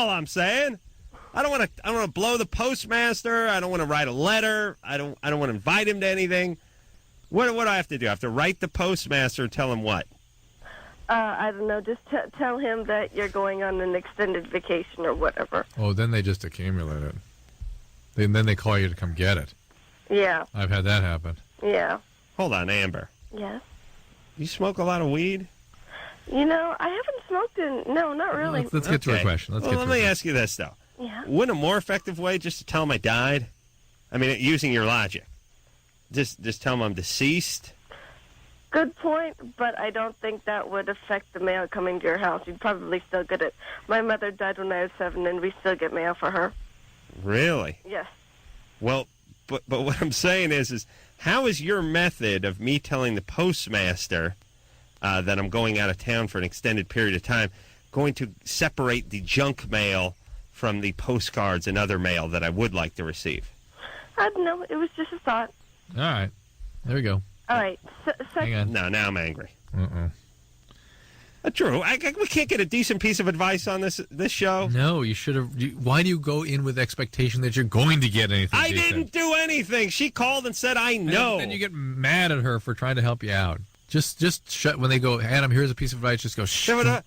all I'm saying. I don't want to blow the postmaster. I don't want to write a letter. I don't want to invite him to anything. What do I have to do? I have to write the postmaster and tell him what? I don't know. Just tell him that you're going on an extended vacation or whatever. Oh, then they just accumulate it. Then they call you to come get it. Yeah. I've had that happen. Yeah. Hold on, Amber. Yes. You smoke a lot of weed? You know, I haven't smoked in... No, not really. Let's get to our question. Let me ask you this, though. Yeah. Wouldn't a more effective way just to tell him I died? I mean, using your logic. Just tell him I'm deceased? Good point, but I don't think that would affect the mail coming to your house. You'd probably still get it. My mother died when I was 7, and we still get mail for her. Really? Yes. Well, but what I'm saying is how is your method of me telling the postmaster that I'm going out of town for an extended period of time going to separate the junk mail from the postcards and other mail that I would like to receive? I don't know. It was just a thought. All right. There we go. All right. Hang on. No, now I'm angry. Uh-uh. Drew, we can't get a decent piece of advice on this show? No, you should have. Why do you go in with expectation that you're going to get anything I decent? didn't do anything. She called and said, I know. And then you get mad at her for trying to help you out. Just shut. When they go, Adam, here's a piece of advice, just go, shut off.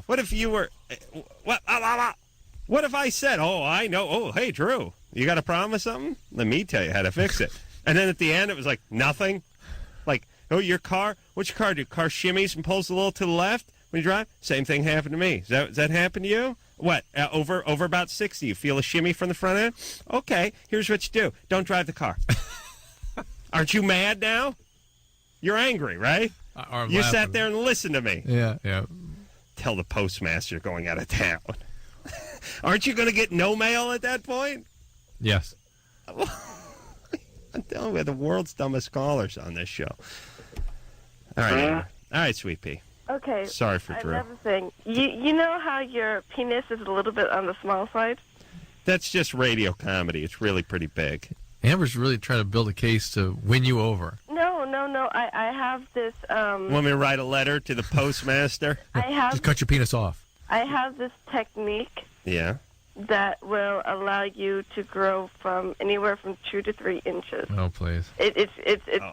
What if you were... What if I said, oh, I know. Oh, hey, Drew, you got a problem with something? Let me tell you how to fix it. And then at the end, it was like, nothing. Like, oh, your car? What's your car do? Car shimmies and pulls a little to the left when you drive? Same thing happened to me. Does that happen to you? What? Over about 60, you feel a shimmy from the front end? Okay, here's what you do. Don't drive the car. Aren't you mad now? You're angry, right? You sat there and listened to me. Yeah. Tell the postmaster you're going out of town. Aren't you going to get no mail at that point? Yes. I'm telling you, we're the world's dumbest callers on this show. All right, Sweet Pea. Okay. Sorry for Drew. Another thing. You know how your penis is a little bit on the small side? That's just radio comedy. It's really pretty big. Amber's really trying to build a case to win you over. No. I have this... Want me to write a letter to the postmaster? Just cut your penis off. I have this technique... Yeah. That will allow you to grow from anywhere from 2 to 3 inches. Oh, please. It's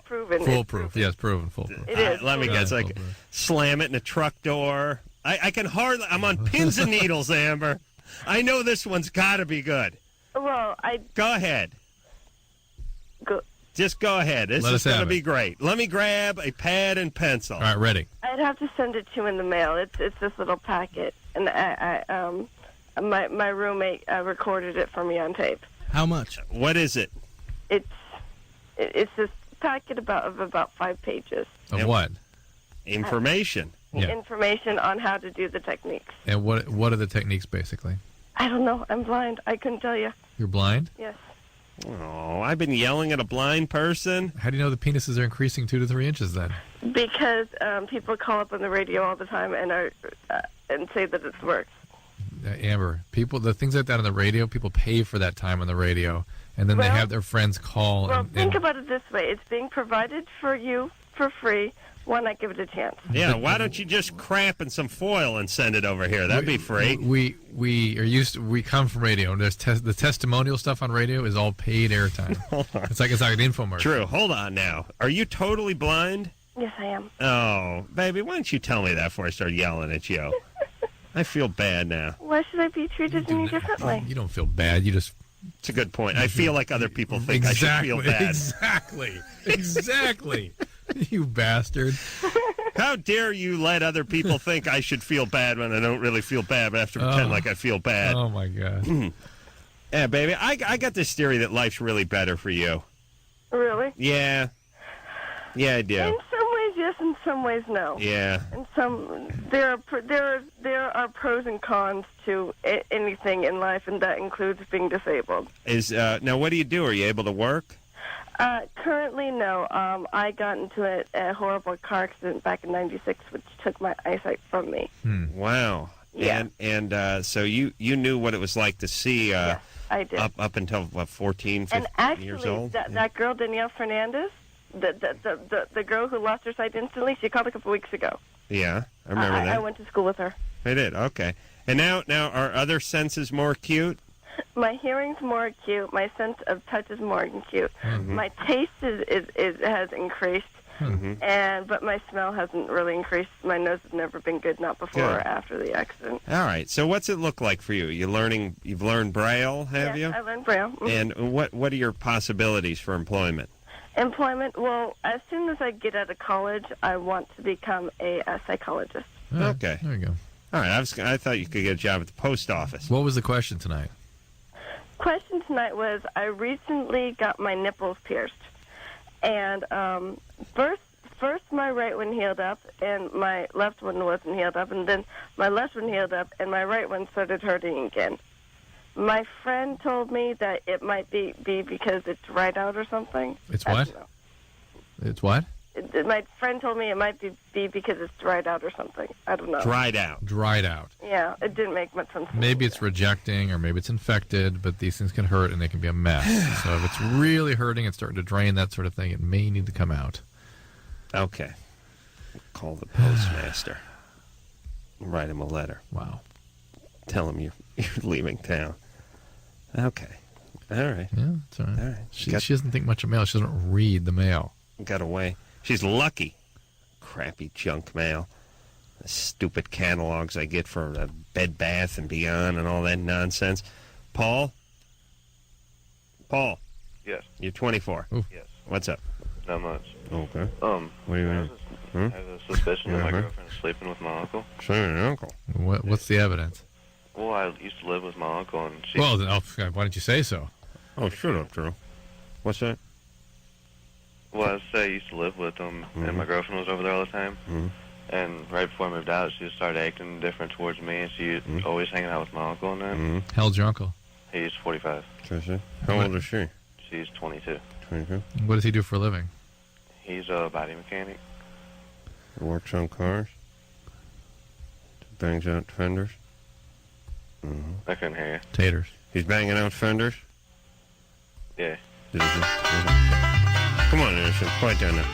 proven. Foolproof. Yes, proven. Foolproof. It is. Let me guess. Like, slam it in a truck door. I can hardly... I'm on pins and needles, Amber. I know this one's got to be good. Well, Go ahead. Go. Just go ahead. This is going to be great. Let me grab a pad and pencil. All right, ready. I'd have to send it to you in the mail. It's this little packet, and my roommate recorded it for me on tape. How much? What is it? It's this packet of about 5 pages. Of what? Information. Yeah. Information on how to do the techniques. And what are the techniques, basically? I don't know. I'm blind. I couldn't tell you. You're blind? Yes. Oh, I've been yelling at a blind person. How do you know the penises are increasing 2 to 3 inches then? Because people call up on the radio all the time and say that it works. Amber, the things like that on the radio, people pay for that time on the radio, and then they have their friends call. Well, think about it this way. It's being provided for you for free. Why not give it a chance? Yeah, why don't you just crap in some foil and send it over here? That'd be free. We are used to, we come from radio, and there's the testimonial stuff on radio is all paid airtime. It's like an infomercial. True. Hold on now. Are you totally blind? Yes, I am. Oh, baby, why don't you tell me that before I start yelling at you? I feel bad now. Why should I be treated any differently? You don't feel bad. You just... It's a good point. I feel like other people think I should feel bad. Exactly. You bastard. How dare you let other people think I should feel bad when I don't really feel bad, but I have to pretend like I feel bad. Oh, my God. Yeah, baby, I got this theory that life's really better for you. Really? Yeah. Yeah, I do. In some ways, yes. In some ways, no. Yeah. And there are pros and cons to anything in life, and that includes being disabled. Now, what do you do? Are you able to work? Currently, no. I got into a horrible car accident back in '96, which took my eyesight from me. Wow. Yeah. And so you knew what it was like to see yes, I did. up until, what, 14, 15 years old? And actually, that girl, Danielle Fernandez, the girl who lost her sight instantly, she called a couple weeks ago. Yeah, I remember that. I went to school with her. I did, okay. And now are other senses more acute? My hearing's more acute. My sense of touch is more acute. My taste has increased, but my smell hasn't really increased. My nose has never been good, not before or after the accident. All right. So what's it look like for you? You've learned Braille, have you? I learned Braille. And what are your possibilities for employment? Employment, well, as soon as I get out of college, I want to become a psychologist. Okay. There you go. All right. I thought you could get a job at the post office. What was the question tonight? Question tonight was, I recently got my nipples pierced. And first my right one healed up, and my left one wasn't healed up, and then my left one healed up, and my right one started hurting again. My friend told me that it might be because it's dried out or something. It's what? It's what? My friend told me it might be because it's dried out or something. I don't know. Dried out. Dried out. Yeah, it didn't make much sense. Maybe it's rejecting, or maybe it's infected, but these things can hurt and they can be a mess. So if it's really hurting and starting to drain, that sort of thing, it may need to come out. Okay. Call the postmaster. Write him a letter. Wow. Tell him you're leaving town. Okay. All right. Yeah, that's all right. All right. She doesn't think much of mail. She doesn't read the mail. Got away. She's lucky. Crappy junk mail. The stupid catalogs I get for Bed Bath and Beyond and all that nonsense. Paul? Yes. You're 24. Ooh. Yes. What's up? Not much. Okay. What do you mean? I have a suspicion that my girlfriend is sleeping with my uncle. Sure, your uncle. What's the evidence? Well, I used to live with my uncle, and she... Well, then, why didn't you say so? Oh, shut up, Drew. What's that? Well, I say I used to live with him, and my girlfriend was over there all the time. And right before I moved out, she started acting different towards me, and she was always hanging out with my uncle and that. How old's your uncle? He's 45. How old is she? She's 22. 22. What does he do for a living? He's a body mechanic. Works on cars. Bangs out fenders. I couldn't hear you. Taters. He's banging out fenders. Yeah. Come on, Anderson. Quiet down now.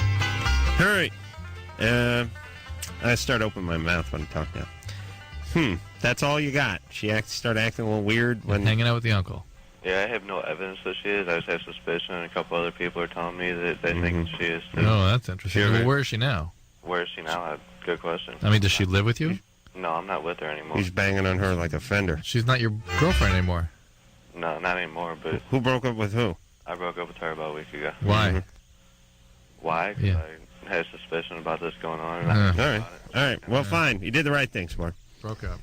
All right. I start opening my mouth when I talk now. That's all you got. She started acting a little weird when Hanging out with the uncle. Yeah, I have no evidence that she is. I just have suspicion, and a couple other people are telling me that they think she is too. Oh, that's interesting. Sure. Well, where is she now? Where is she now? Good question. I mean, does she live with you? No, I'm not with her anymore. he's banging on her like a fender. She's not your girlfriend anymore. No, not anymore, but Who broke up with who? I broke up with her about a week ago. Why? Why? Because Yeah. I had suspicion about this going on. And All right. Well, fine. You did the right thing, Smart. Broke up.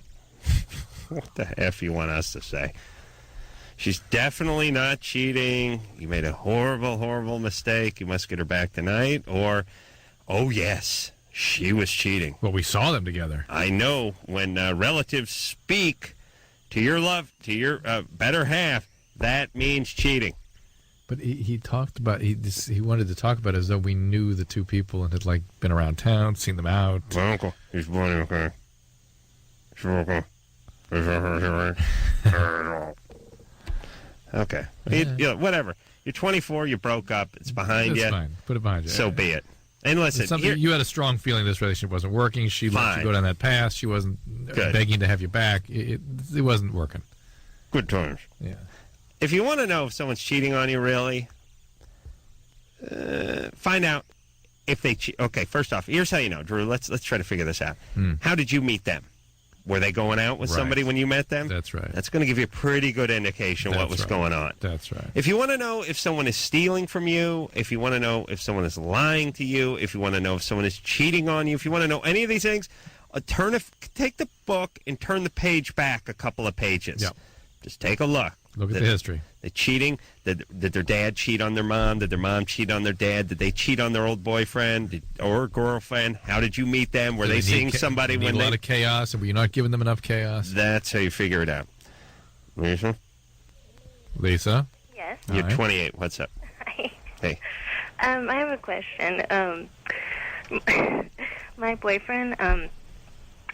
What the F you want us to say? She's definitely not cheating. You made a horrible, horrible mistake. You must get her back tonight. Or, oh, yes, she was cheating. Well, we saw them together. I know when relatives speak to your better half, that means cheating. But he talked about he wanted to talk about it as though we knew the two people and had like been around town, seen them out. My uncle, he's bloody okay. Okay. Whatever. You're 24. You broke up. It's behind you. That's fine. Put it behind you. So be it. And listen, It's something you had a strong feeling this relationship wasn't working. She let Fine. you go down that path. She wasn't Good. begging to have you back. It wasn't working. good times. Yeah. If you want to know if someone's cheating on you, really, find out if they cheat. Okay, first off, here's how you know, Drew. Let's try to figure this out. How did you meet them? Were they going out with Right. somebody when you met them? That's right. That's going to give you a pretty good indication of what That's was right. going on. That's right. If you want to know if someone is stealing from you, if you want to know if someone is lying to you, if you want to know if someone is cheating on you, if you want to know any of these things, take the book and turn the page back a couple of pages. Yep. Just take a look. Look at the history. The cheating, did their dad cheat on their mom? Did their mom cheat on their dad? Did they cheat on their old boyfriend or girlfriend? How did you meet them? Were they seeing somebody when a they... lot of chaos, and were you not giving them enough chaos? That's how you figure it out. Lisa? Lisa? Yes. You're All right. 28. What's up? Hi. Hey. I have a question. My boyfriend,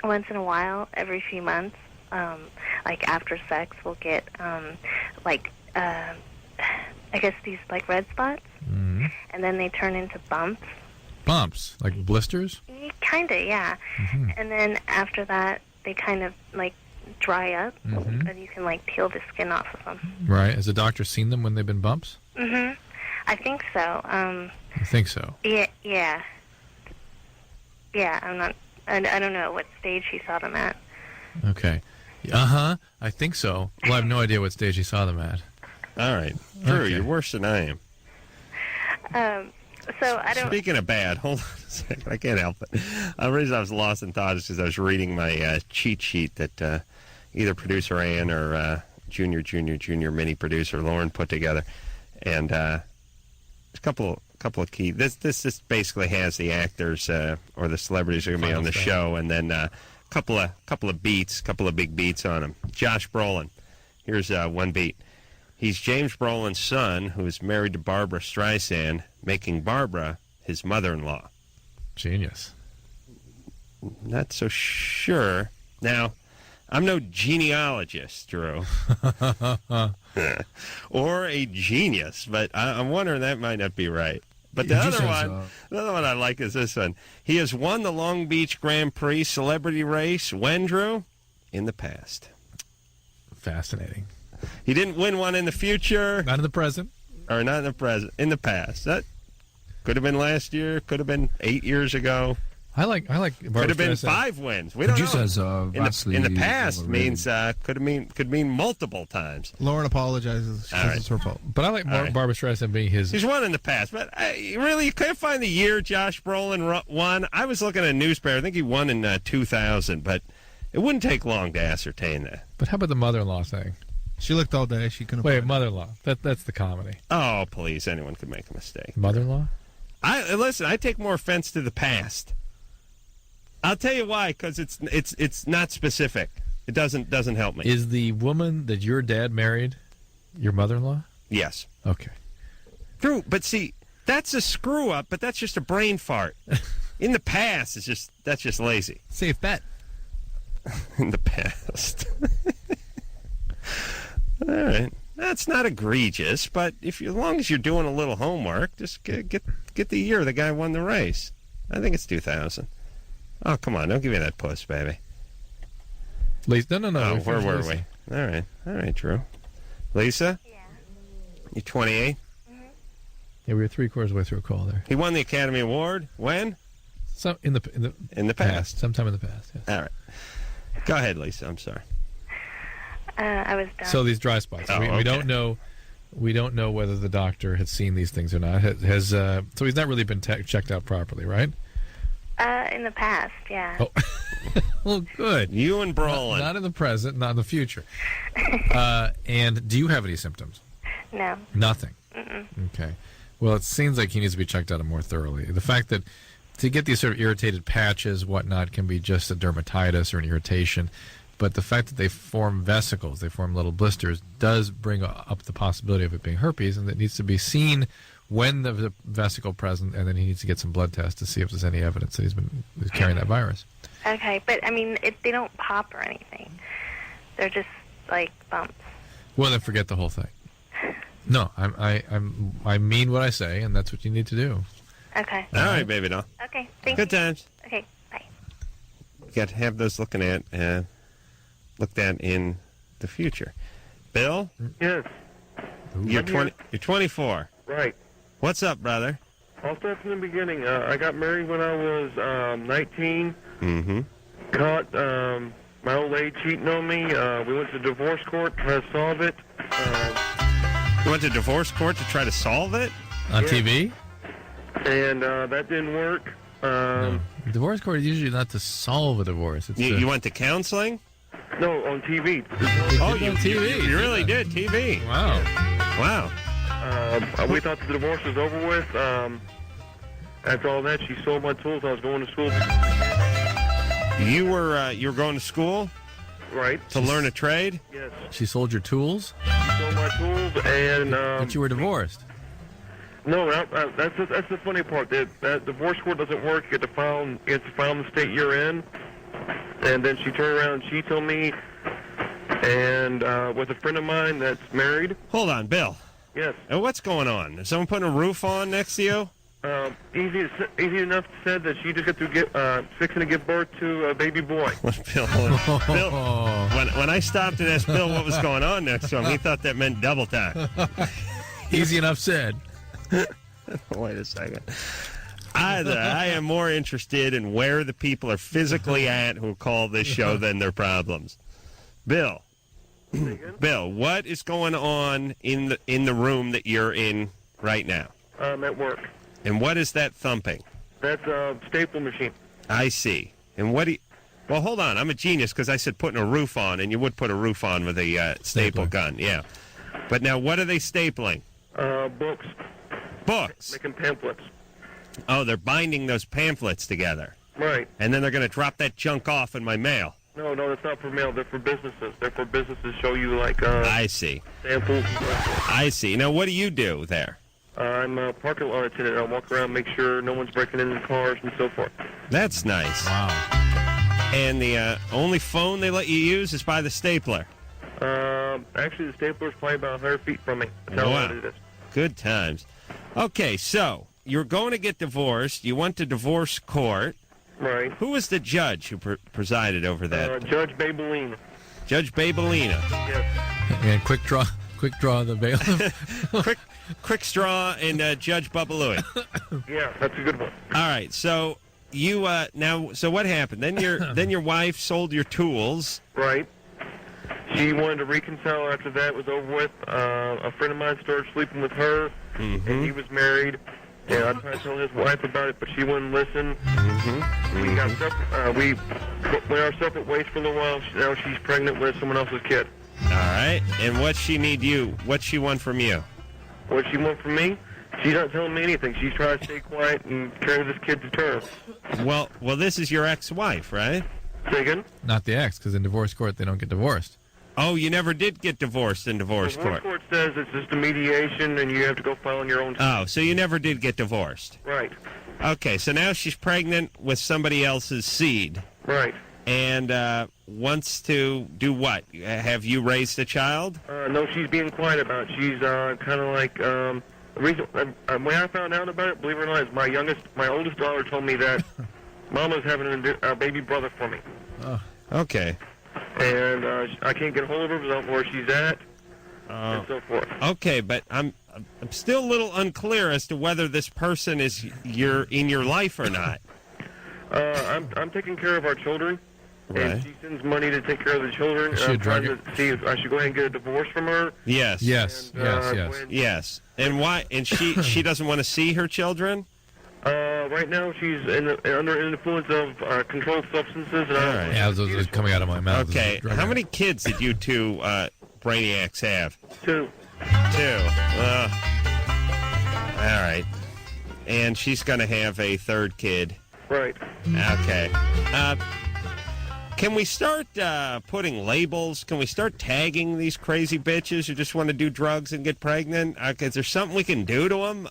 once in a while, every few months, like after sex, will get I guess these like red spots, Mm-hmm. and then they turn into bumps. Bumps? Like blisters? Kinda, yeah. Mm-hmm. And then after that, they kind of like dry up, Mm-hmm. and you can like peel the skin off of them. Right. Has the doctor seen them when they've been bumps? I think so. I think so. Yeah. I'm not. I don't know what stage he saw them at. Okay. I think so. Well, I have no idea what stage he saw them at. All right. Drew, Okay. you're worse than I am. So I don't. Speaking of bad, hold on a second. I can't help it. The reason I was lost in thought is because I was reading my cheat sheet that either producer Ann or junior mini producer Lauren put together, and a couple of key. This basically has the actors or the celebrities who are going to be on the show, and then couple of beats, couple of big beats on them. Josh Brolin. Here's one beat. He's James Brolin's son, who is married to Barbara Streisand, making Barbara his mother-in-law. Genius. Not so sure. Now, I'm no genealogist, Drew, or a genius, but I'm wondering that might not be right. But the other one I like is this one. He has won the Long Beach Grand Prix celebrity race. When, Drew? In the past. Fascinating. He didn't win one in the future. Not in the present. Or not in the present. In the past. That could have been last year. Could have been 8 years ago. I like Barbara Could have been Streisand. 5 wins. We don't know. Says, In the past means could mean multiple times. Lauren apologizes. She says it's her fault. But I like Barbara Streisand being his. He's won in the past, but you couldn't find the year Josh Brolin won. I was looking at a newspaper. I think he won in 2000, but it wouldn't take long to ascertain that. But how about the mother-in-law thing? She looked all day. She couldn't. Wait, mother-in-law. That's the comedy. Oh, please! Anyone could make a mistake. Mother-in-law? Listen. I take more offense to the past. I'll tell you why. Because it's not specific. It doesn't help me. Is the woman that your dad married your mother-in-law? Yes. Okay. Drew, but see, that's a screw up. But that's just a brain fart. In the past, that's just lazy. Safe bet. In the past. All right, that's not egregious, but as long as you're doing a little homework, just get the year the guy won the race. I think it's 2000. Oh, come on, don't give me that puss, baby. Lisa, no. Oh, where were we? All right, Drew. Lisa? Yeah. You're 28? Yeah, we were 3/4 way through a call there. He won the Academy Award? When? In the past. Sometime in the past, yes. All right. Go ahead, Lisa, I'm sorry. I was done. So these dry spots. Oh, we okay. don't know. We don't know whether the doctor has seen these things or not. So he's not really been checked out properly, right? In the past, yeah. Oh, well, good. You and Brolin. Not in the present, not in the future. And do you have any symptoms? No. Nothing. Okay. Well, it seems like he needs to be checked out more thoroughly. The fact that to get these sort of irritated patches, whatnot, can be just a dermatitis or an irritation. But the fact that they form vesicles, they form little blisters, does bring up the possibility of it being herpes, and it needs to be seen when the vesicle present, and then he needs to get some blood tests to see if there's any evidence that he's carrying that virus. Okay, but I mean, they don't pop or anything. They're just like bumps. Well, then forget the whole thing. No, I mean what I say, and that's what you need to do. Okay. All right, baby doll. Okay, thank Good you. times. Okay, bye. You got to have those looked at in the future. Bill, Yes, you're 20. You're 24. right. What's up, brother? I'll start from the beginning. I got married when I was 19. Mm-hmm. Caught my old lady cheating on me. We went to divorce court, tried to solve it. You went to divorce court to try to solve it? On Yeah. TV? And that didn't work. No. Divorce court is usually not to solve a divorce. It's You went to counseling? No, on TV. Oh, did it on TV. You really did. TV. Wow. Wow. We thought the divorce was over with. After all that, she sold my tools. I was going to school. You were going to school Right. to learn a trade? Yes. She sold your tools, She sold my tools, and but you were divorced. no, that's the funny part. That divorce court doesn't work. You have to file in the state you're in, and then she turned around and cheated on me, and with a friend of mine that's married. Hold on, Bill. Yes. What's going on? Is someone putting a roof on next to you? Easy enough said that she just got to fixing to give birth to a baby boy. Bill, when I stopped and asked Bill what was going on next to him, he thought that meant double time. Easy enough said. Wait a second. I am more interested in where the people are physically at who call this show than their problems. Bill, what is going on in the room that you're in right now? I'm at work. And what is that thumping? That's a staple machine. I see. And what do you... Well, hold on. I'm a genius because I said putting a roof on, and you would put a roof on with a staple gun. Yeah. But now, what are they stapling? Books. Books? Making pamphlets. Oh, they're binding those pamphlets together. Right. And then they're going to drop that junk off in my mail. No, that's not for mail. They're for businesses. They're for businesses show you, like, I see. samples. I see. Now, what do you do there? I'm a parking lot attendant. I walk around, make sure no one's breaking into cars and so forth. That's nice. Wow. And the only phone they let you use is by the stapler. Actually, the stapler's probably about 100 feet from me. That's how loud it is. Good times. Okay, so you're going to get divorced. You went to divorce court. Right. Who was the judge who presided over that? Judge Babelina. Judge Babelina. Yes. And quick draw the bailiff. quick straw and Judge Bubbalooey. Yeah, that's a good one. All right, so you now. So what happened? Then your wife sold your tools. Right. She wanted to reconcile after that was over with. A friend of mine started sleeping with her, and he was married. And I tried to tell his wife about it, but she wouldn't listen. We got we went our separate ways for a little while. Now she's pregnant with someone else's kid. All right. And what she need you? What she want from you? What she want from me? She's not telling me anything. She's trying to stay quiet and carry this kid to term. Well, this is your ex-wife, right? Say again? Not the ex, because in divorce court they don't get divorced. Oh, you never did get divorced in divorce court. Divorce court says it's just a mediation, and you have to go file on your own. Oh, so you never did get divorced. Right. Okay, so now she's pregnant with somebody else's seed. Right. And wants to do what? Have you raised a child? No, she's being quiet about it. She's kind of like the reason when I found out about it, believe it or not, is my oldest daughter told me that Mama's having a baby brother for me. Oh. Okay. And I can't get a hold of her because I don't know where she's at, and so forth. Okay, but I'm still a little unclear as to whether this person is in your life or not. I'm taking care of our children. Right. And she sends money to take care of the children. Is she I'm trying to see if I should go ahead and get a divorce from her. Yes. Yes. And, Yes. And why? And she doesn't want to see her children? Right now, she's under influence of controlled substances. And All right. Yeah, those are coming out of my mouth. Okay. How many kids did you two brainiacs have? 2. 2. All right. And she's going to have a third kid. Right. Okay. Can we start putting labels? Can we start tagging these crazy bitches who just want to do drugs and get pregnant? Is there something we can do to them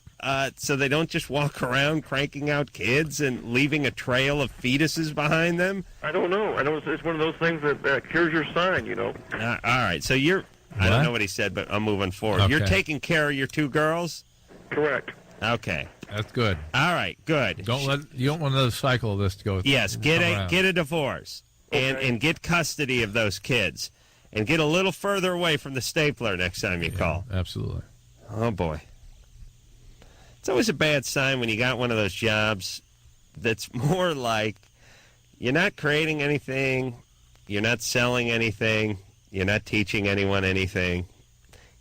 so they don't just walk around cranking out kids and leaving a trail of fetuses behind them? I don't know. It's one of those things that here's your sign, you know. All right. So you're... I don't know what he said, but I'm moving forward. Okay. You're taking care of your 2 girls? Correct. Okay. That's good. All right. Good. You don't want another cycle of this to go. Yes. Get a divorce. Okay. And get custody of those kids. And get a little further away from the stapler next time you call. Absolutely. Oh, boy. It's always a bad sign when you got one of those jobs that's more like you're not creating anything, you're not selling anything, you're not teaching anyone anything.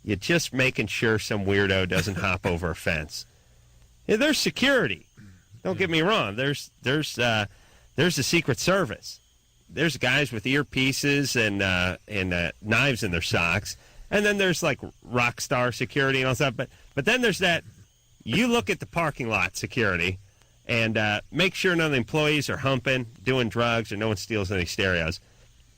You're just making sure some weirdo doesn't hop over a fence. Yeah, there's security. Don't get me wrong. There's the Secret Service. There's guys with earpieces and knives in their socks, and then there's like rock star security and all that. But then there's that. You look at the parking lot security, and make sure none of the employees are humping, doing drugs, or no one steals any stereos,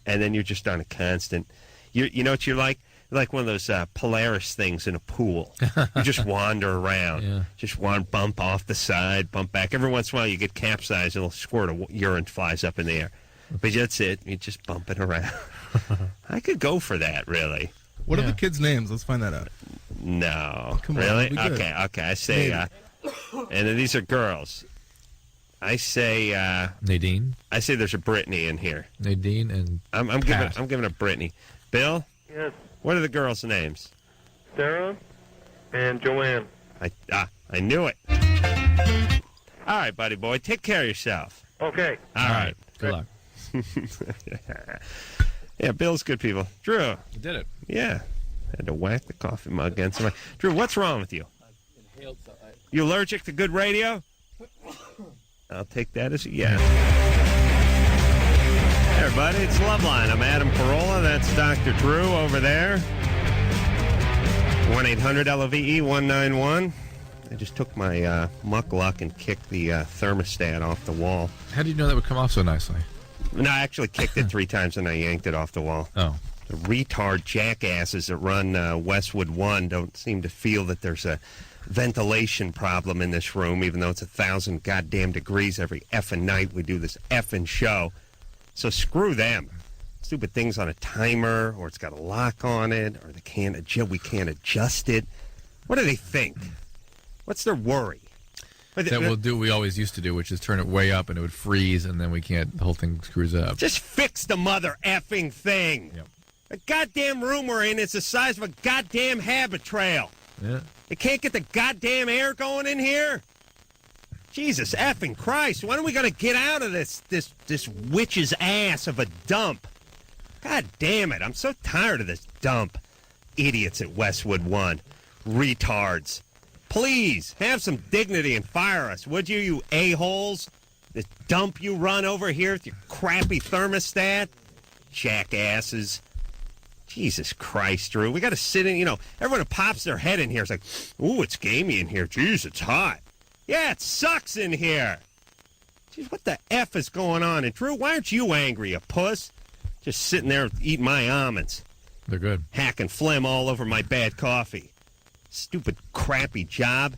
and then you're just on a constant. You know what you're like? You're like one of those Polaris things in a pool. You just wander around, just bump off the side, bump back. Every once in a while, you get capsized, and a squirt of urine flies up in the air. But that's it. You're just bumping around. I could go for that, really. What are the kids' names? Let's find that out. No. Come on, really? it'll be good. Okay. I say And these are girls. I say Nadine. I say there's a Brittany in here. Nadine and I'm giving a Brittany. Bill? Yes. What are the girls' names? Sarah and Joanne. I knew it. All right, buddy boy. Take care of yourself. Okay. All right. Good luck. Yeah, Bill's good people. Drew. You did it. Yeah. Had to whack the coffee mug against somebody. Drew, what's wrong with you? You allergic to good radio? I'll take that as a yes. Hey, everybody, it's Loveline. I'm Adam Carolla. That's Dr. Drew over there. 1-800-LOVE-191. I just took my muck-luck and kicked the thermostat off the wall. How did you know that would come off so nicely? No, I actually kicked it 3 times and I yanked it off the wall. Oh. The retard jackasses that run Westwood 1 don't seem to feel that there's a ventilation problem in this room, even though it's 1,000 goddamn degrees every effing night we do this effing show. So screw them. Stupid things on a timer, or it's got a lock on it, or we can't adjust it. What do they think? What's their worry? That we'll do what we always used to do, which is turn it way up and it would freeze, and then we can't, the whole thing screws up. Just fix the mother effing thing. Yep. The goddamn room we're in is the size of a goddamn habit trail. Yeah. They can't get the goddamn air going in here? Jesus effing Christ. When are we going to get out of this witch's ass of a dump? God damn it. I'm so tired of this dump. Idiots at Westwood 1. Retards. Please, have some dignity and fire us, would you, you a-holes? This dump you run over here with your crappy thermostat? Jackasses. Jesus Christ, Drew. We got to sit in, everyone who pops their head in here is like, ooh, it's gamey in here. Jeez, it's hot. Yeah, it sucks in here. Jeez, what the F is going on? And Drew, why aren't you angry, you puss? Just sitting there eating my almonds. They're good. Hacking phlegm all over my bad coffee. Stupid, crappy job.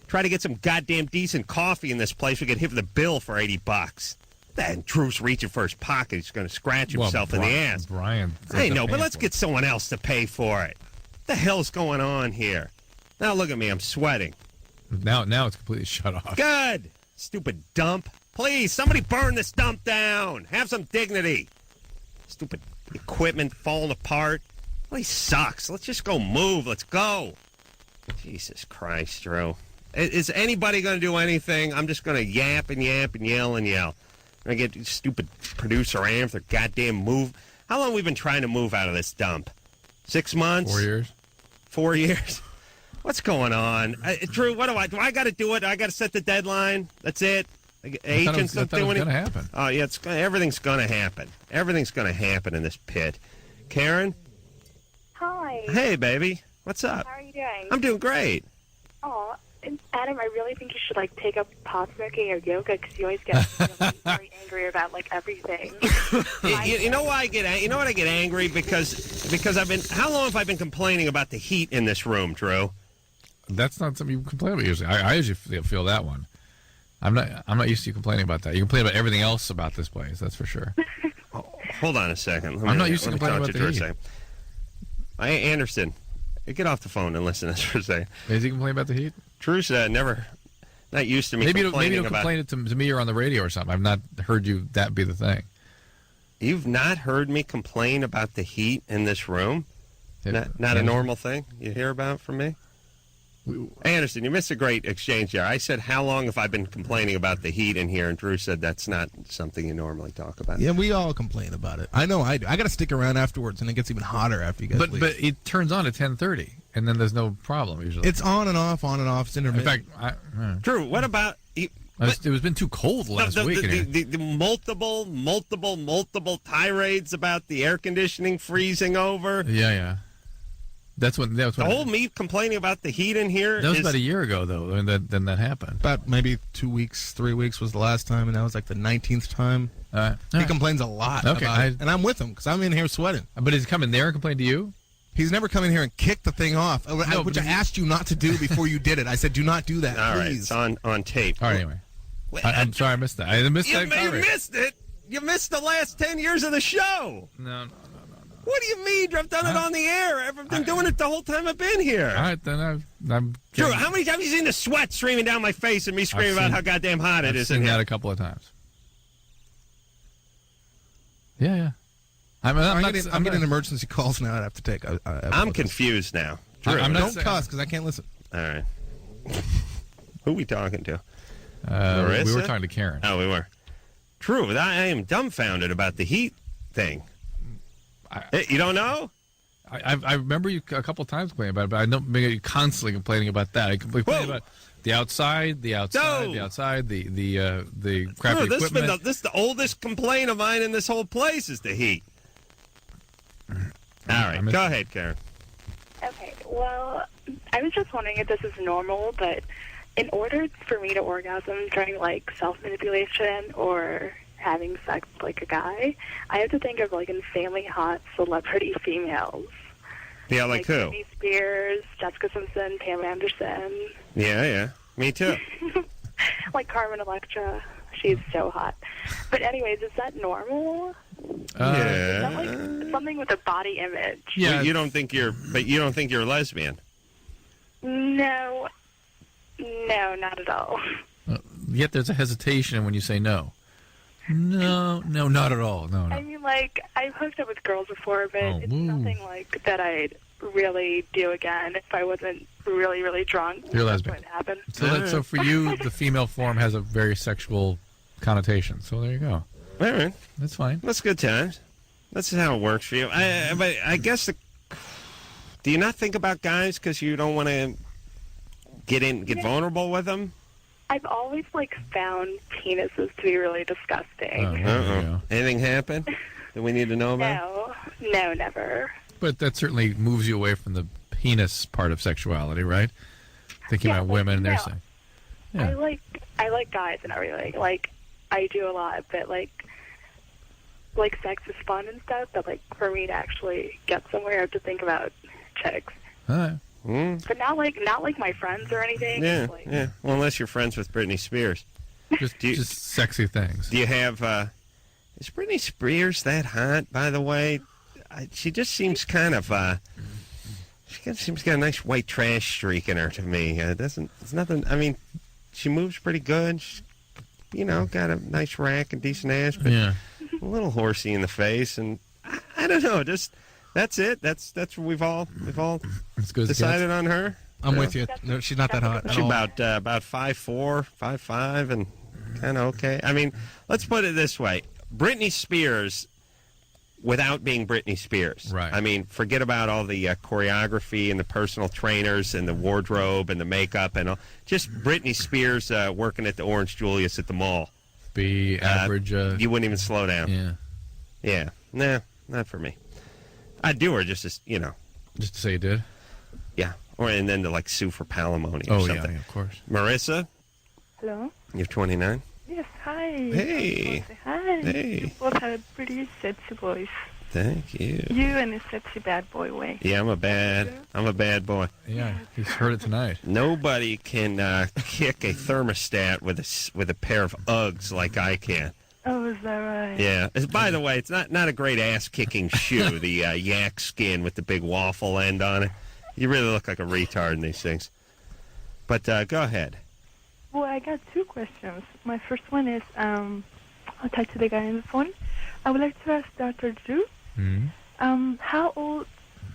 Try to get some goddamn decent coffee in this place. We get hit with a bill for $80. Then Drew's reaching for his pocket. He's going to scratch himself in the ass. Brian. I know, but let's get someone else to pay for it. What the hell's going on here? Now look at me. I'm sweating. Now it's completely shut off. Good. Stupid dump. Please, somebody burn this dump down. Have some dignity. Stupid equipment falling apart. Well, he sucks. Let's just go move. Let's go. Jesus Christ, Drew. Is anybody going to do anything? I'm just going to yap and yap and yell and yell. I'm going to get stupid producer Ann with their goddamn move. How long have we been trying to move out of this dump? 6 months? 4 years. 4 years? What's going on? Drew, what do I got to do it? I got to set the deadline? That's it? Agents don't do anything? It's going to happen. Oh, yeah, everything's going to happen. Everything's going to happen in this pit. Karen? Hi. Hey, baby. What's up? How are you doing? I'm doing great. Oh, Adam, I really think you should take up pot smoking or yoga because you always get very angry about everything. You know why I get? You know what I get angry because I've been. How long have I been complaining about the heat in this room, Drew? That's not something you complain about usually. I usually feel that one. I'm not used to you complaining about that. You complain about everything else about this place. That's for sure. Hold on a second. I'm not used to complaining about the heat. Anderson, get off the phone and listen to this for a second. Is he complaining about the heat? Drew's not used to me maybe complaining you'll complain it to me or on the radio or something. I've not heard you that be the thing. You've not heard me complain about the heat in this room? Not a normal thing you hear about from me? Anderson, you missed a great exchange there. I said, how long have I been complaining about the heat in here? And Drew said that's not something you normally talk about. Yeah, we all complain about it. I know I do. I got to stick around afterwards, and it gets even hotter after you guys leave. But it turns on at 10:30, and then there's no problem usually. It's on and off, on and off. It's intermittent. In fact, Drew, what about... it was been too cold last week. The multiple tirades about the air conditioning freezing over. Yeah. That's when the whole me complaining about the heat in here. That was about a year ago, though, and then that happened. About maybe 2 weeks, 3 weeks was the last time, and that was the 19th time. He complains a lot about it, and I'm with him because I'm in here sweating. But is he come in there and complain to you? He's never come in here and kicked the thing off, which I asked you not to do before you did it. I said, do not do that, All please. right, it's on tape. All right, anyway. I'm sorry I missed that. I missed that. You missed it. You missed the last 10 years of the show. No. What do you mean? I've done it on the air. I've been doing it the whole time I've been here. All right, then I'm. Drew, how many times have you seen the sweat streaming down my face and me screaming about how goddamn hot it is? I've seen that a couple of times. Yeah. I'm getting emergency calls now. I have to take. I'm confused now. Drew, don't cuss because I can't listen. All right. Who are we talking to? Marissa? We were talking to Karen. Oh, we were. True. I am dumbfounded about the heat thing. You don't know? I remember you a couple of times complaining about it, but I don't remember you constantly complaining about that. I complain about the outside, the crappy equipment. This is the oldest complaint of mine in this whole place is the heat. All right, go ahead, Karen. Okay, well, I was just wondering if this is normal, but in order for me to orgasm during, like, self-manipulation or having sex like a guy, I have to think of, like, insanely hot celebrity females. Yeah, like who? Britney Spears, Jessica Simpson, Pam Anderson. Yeah. Me too. Like Carmen Electra. She's so hot. But anyways, is that normal? Yeah. Is that like something with a body image? Yeah. Well, you don't think you're a lesbian? No, not at all. Yet there's a hesitation when you say no. No, not at all. No. I mean, like, I've hooked up with girls before, but it's nothing like that I'd really do again if I wasn't really, really drunk. You're lesbian. Happen. So for you, the female form has a very sexual connotation. So there you go. All right. That's fine. That's good times. That's how it works for you. But I guess do you not think about guys because you don't want to get vulnerable with them? I've always, like, found penises to be really disgusting. Anything happen that we need to know about? No, never. But that certainly moves you away from the penis part of sexuality, right? Thinking about women, they're saying. Yeah. I like guys and everything. Like, I do a lot, but, like sex is fun and stuff, but, like, for me to actually get somewhere, I have to think about chicks. All right. But not like my friends or anything. Yeah, like, yeah. Well, unless you're friends with Britney Spears. Just sexy things. Do you have, is Britney Spears that hot, by the way? She just seems kind of, she's got a nice white trash streak in her to me. It's nothing, I mean, she moves pretty good. She's, got a nice rack and decent ass, but a little horsey in the face. And I don't know, just... That's it. That's what we've all decided on her. I'm with you. No, she's not that hot. She's about 5'4", 5'5", and kind of okay. I mean, let's put it this way: Britney Spears, without being Britney Spears. Right. I mean, forget about all the choreography and the personal trainers and the wardrobe and the makeup and all. Just Britney Spears working at the Orange Julius at the mall. Be average. You wouldn't even slow down. Yeah. Yeah. Nah, not for me. I'd do her just to, Just to say you did? Yeah. And then to, like, sue for palimony or something. Yeah, of course. Marissa? Hello? You're 29? Yes, hi. Hey. Hi. Hey. You both have a pretty sexy voice. Thank you. You and a sexy bad boy way. Yeah, I'm a bad boy. Yeah, he's heard it tonight. Nobody can kick a thermostat with a pair of Uggs like I can. Oh, is that right? Yeah. By the way, it's not a great ass-kicking shoe, the yak skin with the big waffle end on it. You really look like a retard in these things. But go ahead. Well, I got two questions. My first one is, I'll talk to the guy on the phone. I would like to ask Dr. Drew, how old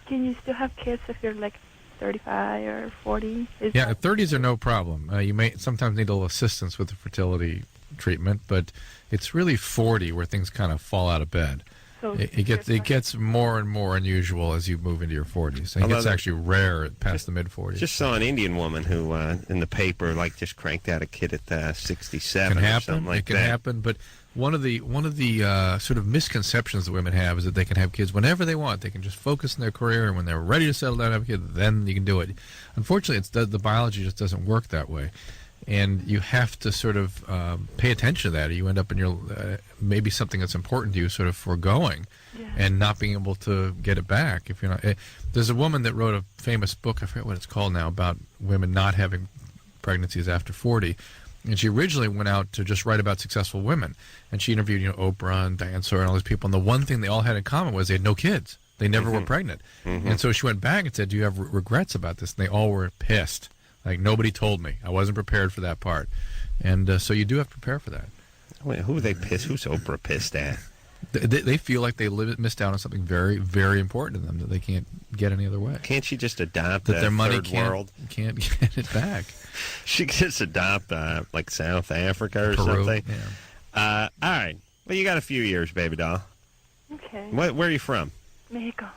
can you still have kids if you're like 35 or 40? 30s are no problem. You may sometimes need a little assistance with the fertility treatment, but it's really 40 where things kind of fall out of bed. So it gets more and more unusual as you move into your 40s. It gets actually rare past the mid-40s. Just saw an Indian woman who, in the paper, just cranked out a kid at 67 or something like that. It can happen, but one of the sort of misconceptions that women have is that they can have kids whenever they want. They can just focus on their career, and when they're ready to settle down and have a kid, then you can do it. Unfortunately, the biology just doesn't work that way. And you have to sort of pay attention to that, or you end up in your maybe something that's important to you sort of foregoing and not being able to get it back. If you're not, there's a woman that wrote a famous book, I forget what it's called now, about women not having pregnancies after 40. And she originally went out to just write about successful women. And she interviewed, Oprah and Diane Sawyer and all these people. And the one thing they all had in common was they had no kids. They never were pregnant. And so she went back and said, do you have regrets about this? And they all were pissed. Like, nobody told me. I wasn't prepared for that part. And so you do have to prepare for that. Wait, who are they pissed? Who's Oprah pissed at? They feel like they missed out on something very, very important to them that they can't get any other way. Can't she just adopt that their money third world? Can't get it back. She could just adopt like South Africa or Peru, something. Yeah. All right. Well, you got a few years, baby doll. Okay. Where are you from? Mexico.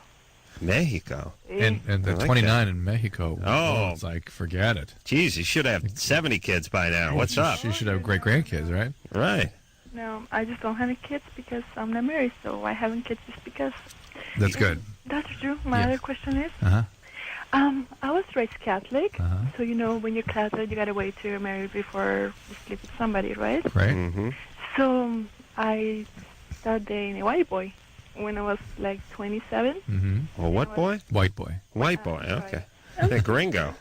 Mexico. And the like 29 in Mexico. Oh. It's like, forget it. Jeez, you should have 70 kids by now. What's up? You should have great grandkids, right? Right. No, I just don't have any kids because I'm not married, so I haven't kids just because. That's good. That's true. My other question is, Uh-huh. I was raised Catholic, Uh-huh. so you know when you're Catholic, you gotta wait till you're married before you sleep with somebody, right? Right. Mm-hmm. So I started dating a white boy when I was like 27. Mm-hmm. Well, what boy? White boy. White boy. Okay. The gringo.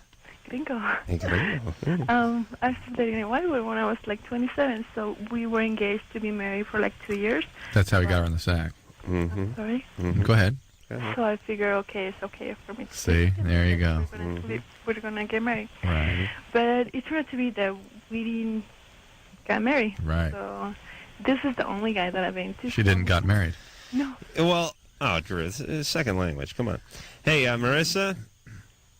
Gringo. A gringo. I started dating a white boy when I was like 27, so we were engaged to be married for like 2 years. That's how he got her in the sack. Mm-hmm. Sorry. Go ahead. So I figure, okay, it's okay for me to See, there you go. We're gonna get married. Right. But it turned out to be that we didn't get married. Right. So this is the only guy that I've been to. She didn't got married. No. Well, Drew, it's second language. Come on. Hey, Marissa.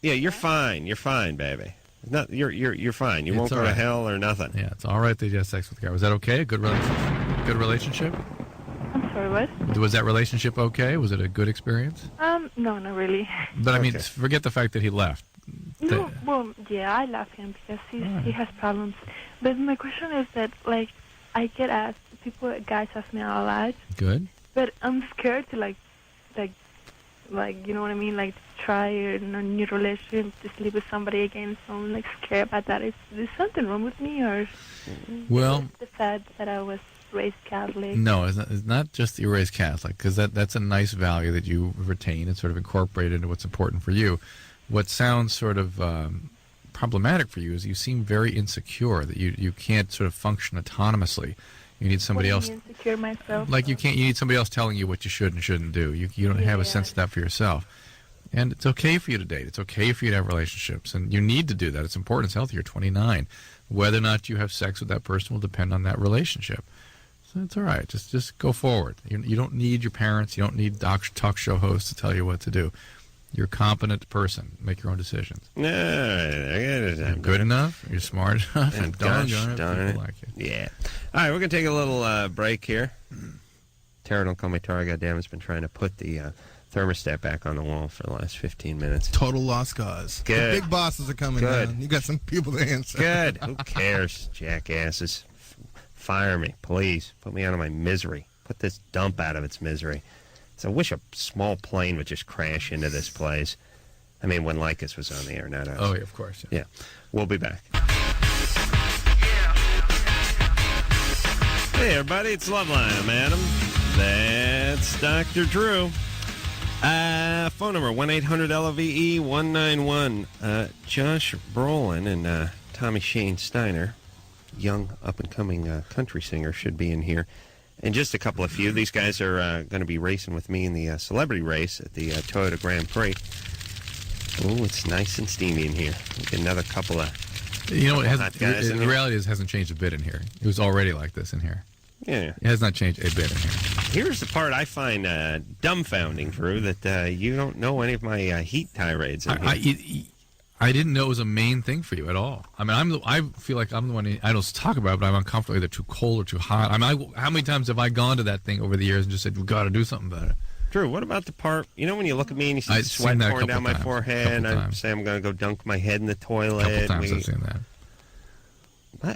Yeah, you're fine. You're fine, baby. Not you're fine. You It's won't go all to right. hell or nothing. Yeah, it's all right that you had sex with the guy. Was that okay? A good relationship? Good relationship? I'm sorry, what? Was that relationship okay? Was it a good experience? No, not really. But I mean, Okay. forget the fact that he left. No, well, yeah, I love him because he has problems. But my question is that, like, I get asked, guys ask me a lot, Good. but I'm scared to, like, you know what I mean? Like, try a new relationship, to sleep with somebody again. So I'm, like, scared about that. Is something wrong with me, or Well, the fact that I was raised Catholic? no, it's not just that you're raised Catholic, because that's a nice value that you retain and sort of incorporate into what's important for you. What sounds sort of problematic for you is you seem very insecure, that you can't sort of function autonomously. You need somebody else. Insecure myself. Like you need somebody else telling you what you should and shouldn't do. You don't have a sense of that for yourself. And it's okay for you to date. It's okay for you to have relationships. And you need to do that. It's important. It's healthy. You're 29. Whether or not you have sex with that person will depend on that relationship. So it's all right. Just go forward. You don't need your parents. You don't need talk show hosts to tell you what to do. You're a competent person. Make your own decisions. No, You're good enough. You're smart enough. And gosh doggone darn it. people like you. Yeah. All right, we're going to take a little break here. Tara, don't call me Tara. Goddamn, has been trying to put the thermostat back on the wall for the last 15 minutes. Total lost cause. Good. The big bosses are coming Good. down. You got some people to answer. Good. Who cares, jackasses? Fire me, please. Put me out of my misery. Put this dump out of its misery. So I wish a small plane would just crash into this place. I mean, when Lycus was on the air, not us. Oh, yeah, of course. Yeah. We'll be back. Hey, everybody. It's Loveline. I'm Adam. That's Dr. Drew. Phone number, 1-800-LOVE-191. Josh Brolin and Tommy Shane Steiner, young up-and-coming country singer, should be in here. And just a couple of few. These guys are going to be racing with me in the celebrity race at the Toyota Grand Prix. Oh, it's nice and steamy in here. Get another couple of You know, the reality is it hasn't changed a bit in here. It was already like this in here. Yeah. It has not changed a bit in here. Here's the part I find dumbfounding, Drew, that you don't know any of my heat tirades. I didn't know it was a main thing for you at all. I mean, I feel like I'm the one I don't talk about it, but I'm uncomfortable either too cold or too hot. I mean, how many times have I gone to that thing over the years and just said, we've got to do something about it? Drew, what about the part, you know when you look at me and you see the sweat pouring down my forehead, and I say I'm going to go dunk my head in the toilet? A couple times I've seen that.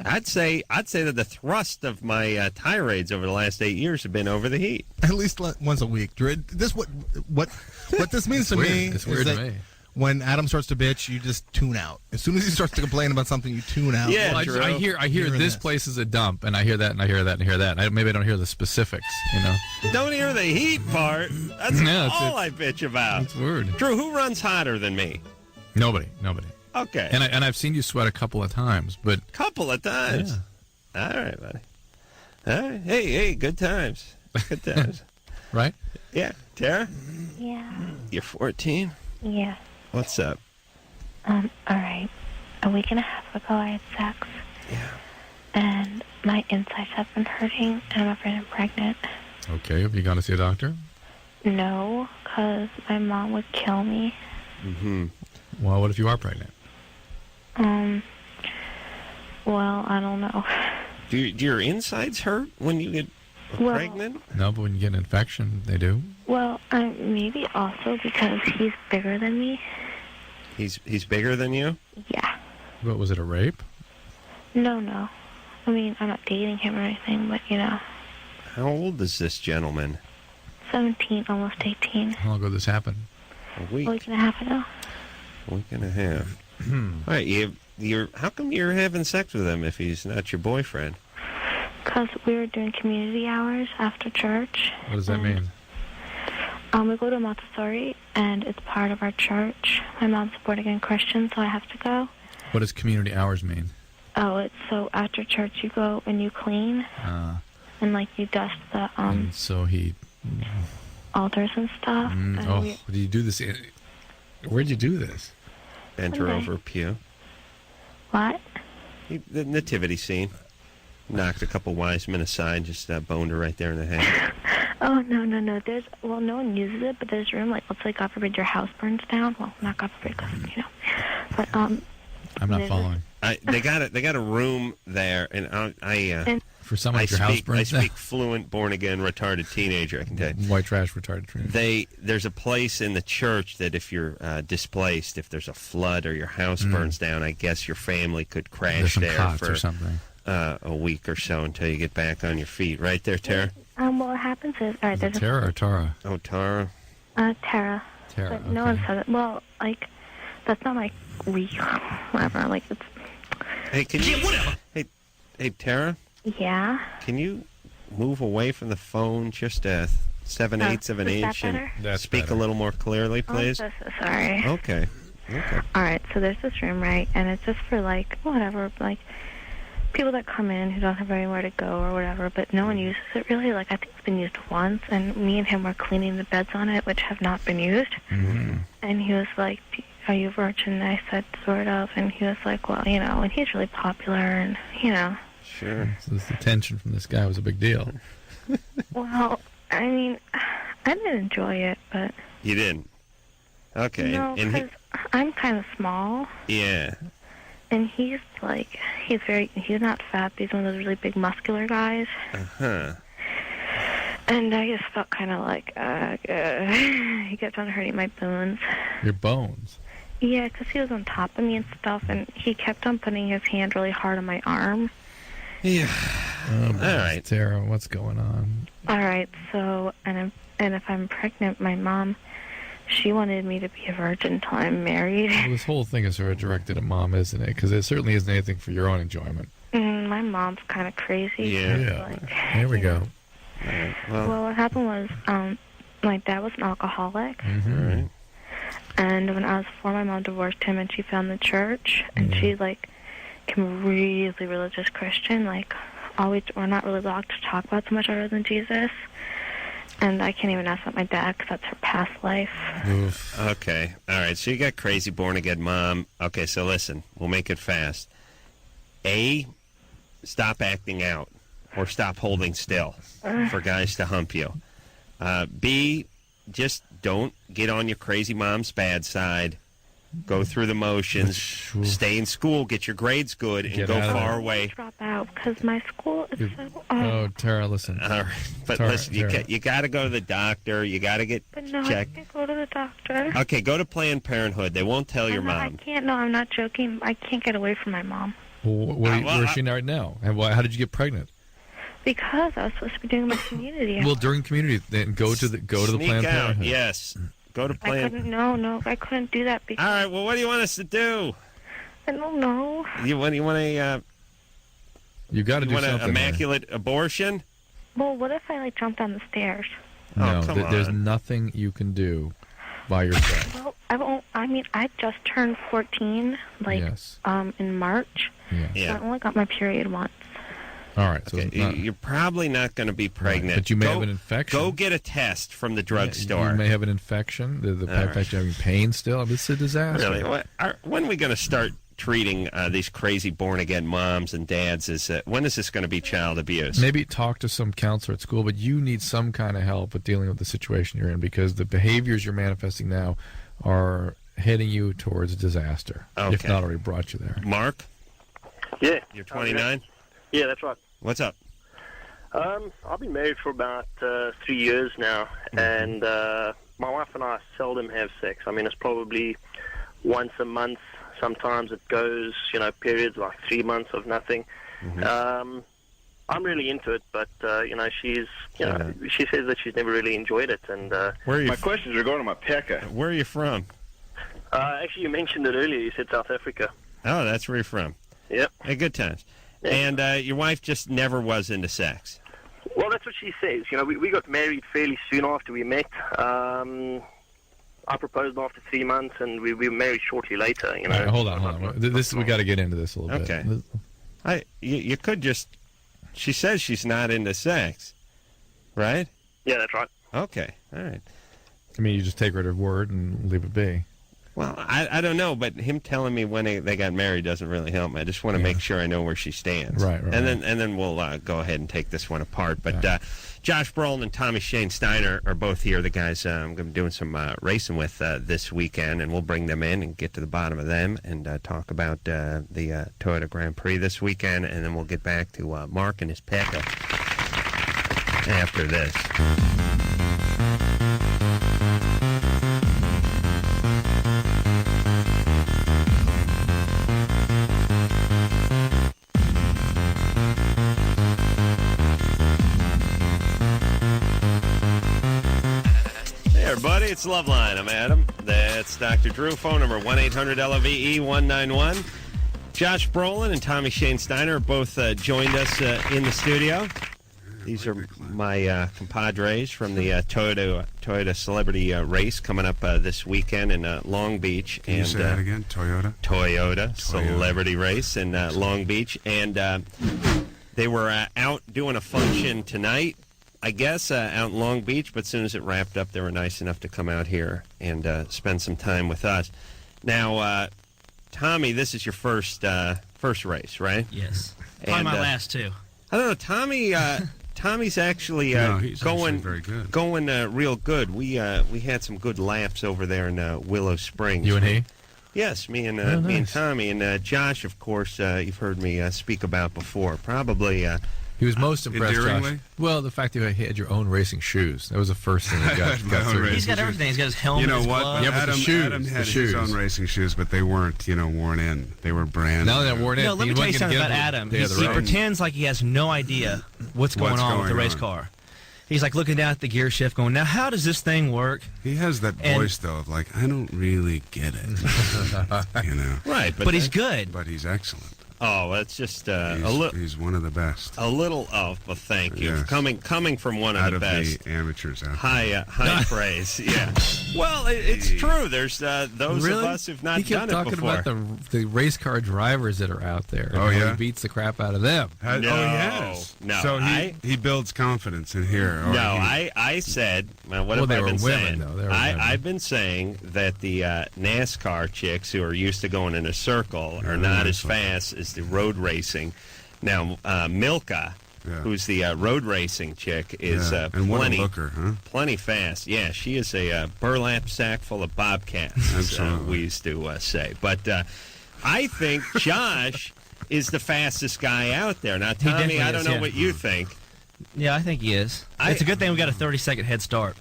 I'd say that the thrust of my tirades over the last 8 years have been over the heat. At least once a week. Drew, this what this means to me It's is weird that to me. when Adam starts to bitch, you just tune out. As soon as he starts to complain about something, you tune out. Yeah, Well, Drew. I hear this place is a dump, and I hear that, and I hear that, and I hear that. Maybe I don't hear the specifics, you know? Don't hear the heat part. That's No, all I bitch about. It's weird. Drew, who runs hotter than me? Nobody. Okay. And I've seen you sweat a couple of times, but Couple of times. Yeah. All right, buddy. All right. Hey, good times. Good times. right? Yeah. Tara? Yeah. You're 14? Yeah. What's up? All right. A week and a half ago, I had sex. Yeah. And my insides have been hurting, and I'm afraid I'm pregnant. Okay, have you gone to see a doctor? No, because my mom would kill me. Mm-hmm. Well, what if you are pregnant? Well, I don't know. Do your insides hurt when you get pregnant? No, but when you get an infection, they do. Well, maybe also because he's bigger than me. He's bigger than you? Yeah. But was it a rape? No. I mean, I'm not dating him or anything, but, How old is this gentleman? 17, almost 18. How long ago did this happen? A week. A week and a half ago. A week and a half. All right, how come you're having sex with him if he's not your boyfriend? Because we were doing community hours after church. What does that mean? We go to Montessori, and it's part of our church. My mom's born again Christian, so I have to go. What does community hours mean? Oh, it's so after church you go and you clean, and you dust the and so he altars and stuff. Did you do this? Where'd you do this? Bent her over a pew. What? The nativity scene. Knocked a couple wise men aside, just boned her right there in the head. Oh, no. No one uses it, but there's room, let's say, God forbid, your house burns down. Well, not God forbid, because, But, I'm not following. They got a room there, and for someone your house burns down? I speak fluent, born-again, retarded teenager, I can tell you. White trash retarded. There's a place in the church that if you're displaced, if there's a flood or your house burns down, I guess your family could crash There's there for or something. A week or so until you get back on your feet. Right there, Tara? Well, what happens is... All right, Is it Tara or Tara? Oh, Tara. Tara. Tara, But no one says it. Well, that's not my real... Whatever, it's... Hey, can you... whatever. Hey, Tara? Yeah? Can you move away from the phone just 7/8 of an inch and speak a little more clearly, please? I'm so sorry. Okay. All right, so there's this room, right? And it's just for, whatever, people that come in who don't have anywhere to go or whatever, but no one uses it really. I think it's been used once, and me and him were cleaning the beds on it, which have not been used. Mm-hmm. And he was like, are you a virgin? And I said, sort of. And he was like, well, and he's really popular, and, Sure. So the tension from this guy was a big deal. Well, I mean, I didn't enjoy it, but... You didn't? Okay. No, because I'm kind of small. Yeah. And he's he's not fat, but he's one of those really big muscular guys. Uh-huh. And I just felt kind of he kept on hurting my bones. Your bones? Yeah, because he was on top of me and stuff, and he kept on putting his hand really hard on my arm. Yeah. All right. Tara, what's going on? All right, so, and if I'm pregnant, my mom... She wanted me to be a virgin until I'm married. Well, this whole thing is sort of directed at Mom, isn't it? Because it certainly isn't anything for your own enjoyment. My mom's kind of crazy. Yeah. There we go. Right. Well, what happened was, my dad was an alcoholic. Mm-hmm. Right. And when I was 4, my mom divorced him, and she found the church. And she, became a really religious Christian. We're not really allowed to talk about so much other than Jesus. And I can't even ask about my dad because that's her past life. Oof. Okay. All right. So you got crazy born-again mom. Okay, so listen. We'll make it fast. A, stop acting out or stop holding still for guys to hump you. B, just don't get on your crazy mom's bad side. Go through the motions. Stay in school. Get your grades good and go far away. Drop out because my school is so... Oh, Tara, listen. All right. But Tara, listen, you got to go to the doctor. You got to get But no, checked. I can't go to the doctor. Okay, go to Planned Parenthood. They won't tell your mom. I can't. No, I'm not joking. I can't get away from my mom. Where is she right now? And how did you get pregnant? Because I was supposed to be doing my community. Well, during community, then go to the Planned Parenthood. Yes. Go to Planned. I couldn't do that because... All right, well, what do you want us to do? I don't know. You want a you got to do something. An immaculate abortion? Well, what if I jump down the stairs? No, there's nothing you can do by yourself. Well, I won't. I mean, I just turned 14, in March. Yeah. So I only got my period once. All right. So Okay, you're probably not going to be pregnant. Right, but you may have an infection. Go get a test from the drugstore. You may have an infection. The fact you're having pain still. It's a disaster. Really? When are we going to start treating these crazy born-again moms and dads? When is this going to be child abuse? Maybe talk to some counselor at school, but you need some kind of help with dealing with the situation you're in, because the behaviors you're manifesting now are heading you towards disaster, if not already brought you there. Mark? Yeah. You're 29? Yeah, that's right. What's up? I've been married for about 3 years now, and my wife and I seldom have sex. I mean, it's probably once a month. Sometimes it goes, periods like 3 months of nothing. I'm really into it, but she's, she says that she's never really enjoyed it. And my questions are going to my pecker. Where are you from? Actually, you mentioned it earlier. You said South Africa. Oh, that's where you're from. Yep. Hey, good times. Yeah. And your wife just never was into sex. Well, that's what she says. We got married fairly soon after we met. I proposed after 3 months, and we were married shortly later. Right, hold on. We got to get into this a little bit. Okay. You could just. She says she's not into sex, right? Yeah, that's right. Okay. All right. I mean, you just take her at her word and leave it be. Well, I don't know, but him telling me when they got married doesn't really help me. I just want to make sure I know where she stands. Right. And then we'll go ahead and take this one apart. But Josh Brolin and Tommy Shane Steiner are both here. The guys I'm going to be doing some racing with this weekend, and we'll bring them in and get to the bottom of them and talk about the Toyota Grand Prix this weekend, and then we'll get back to Mark and his pickup after this. Everybody, it's Loveline. I'm Adam. That's Dr. Drew. Phone number 1-800-LOVE-191. Josh Brolin and Tommy Shane Steiner both joined us in the studio. These are my compadres from the Toyota Celebrity Race coming up this weekend in Long Beach. Can you say that again? Toyota Celebrity Race in Long Beach. And they were out doing a function tonight, I guess, out in Long Beach, but as soon as it wrapped up, they were nice enough to come out here and spend some time with us. Now, Tommy, this is your first race, right? Yes. Probably my last, too. I don't know, Tommy's actually going very good. Going real good. We had some good laps over there in Willow Springs. You and he? Yes, me and nice. me and Tommy and Josh. Of course, you've heard me speak about before. Probably. He was most impressed, endearingly? Josh. Well, the fact that you had your own racing shoes. That was the first thing he got through. He's got everything. He's got his helmet, You know his what? gloves. Yeah, but Adam, the shoes, Adam had the shoes. his own racing shoes, but they weren't, worn in. They were brand Now new. they're worn in. No, let me tell you something about Adam. He pretends like he has no idea what's going on with the race car. He's like looking down at the gear shift going, now how does this thing work? He has that voice, though, of like, I don't really get it. Right, but he's good. But he's excellent. Oh, that's just a little. He's one of the best. A little. Oh, well, thank you. Yes. Coming from one out of the best. The amateurs out high praise. Yeah. Well, it's true. There's those really? of us who've not he kept done it before. talking about the race car drivers that are out there. Oh, yeah? He beats the crap out of them. No, he has. No. So he builds confidence in here. I said. What have I been saying? Though. I've been saying that the NASCAR chicks who are used to going in a circle are not as fast as the road racing. Now, Milka, who's the road racing chick, is and what a looker, huh? Plenty fast. Yeah, she is a burlap sack full of bobcats, as we used to say. But I think Josh is the fastest guy out there. Now, Tommy, I don't know what you think. Yeah, I think he is. It's a good thing we got a 30-second head start.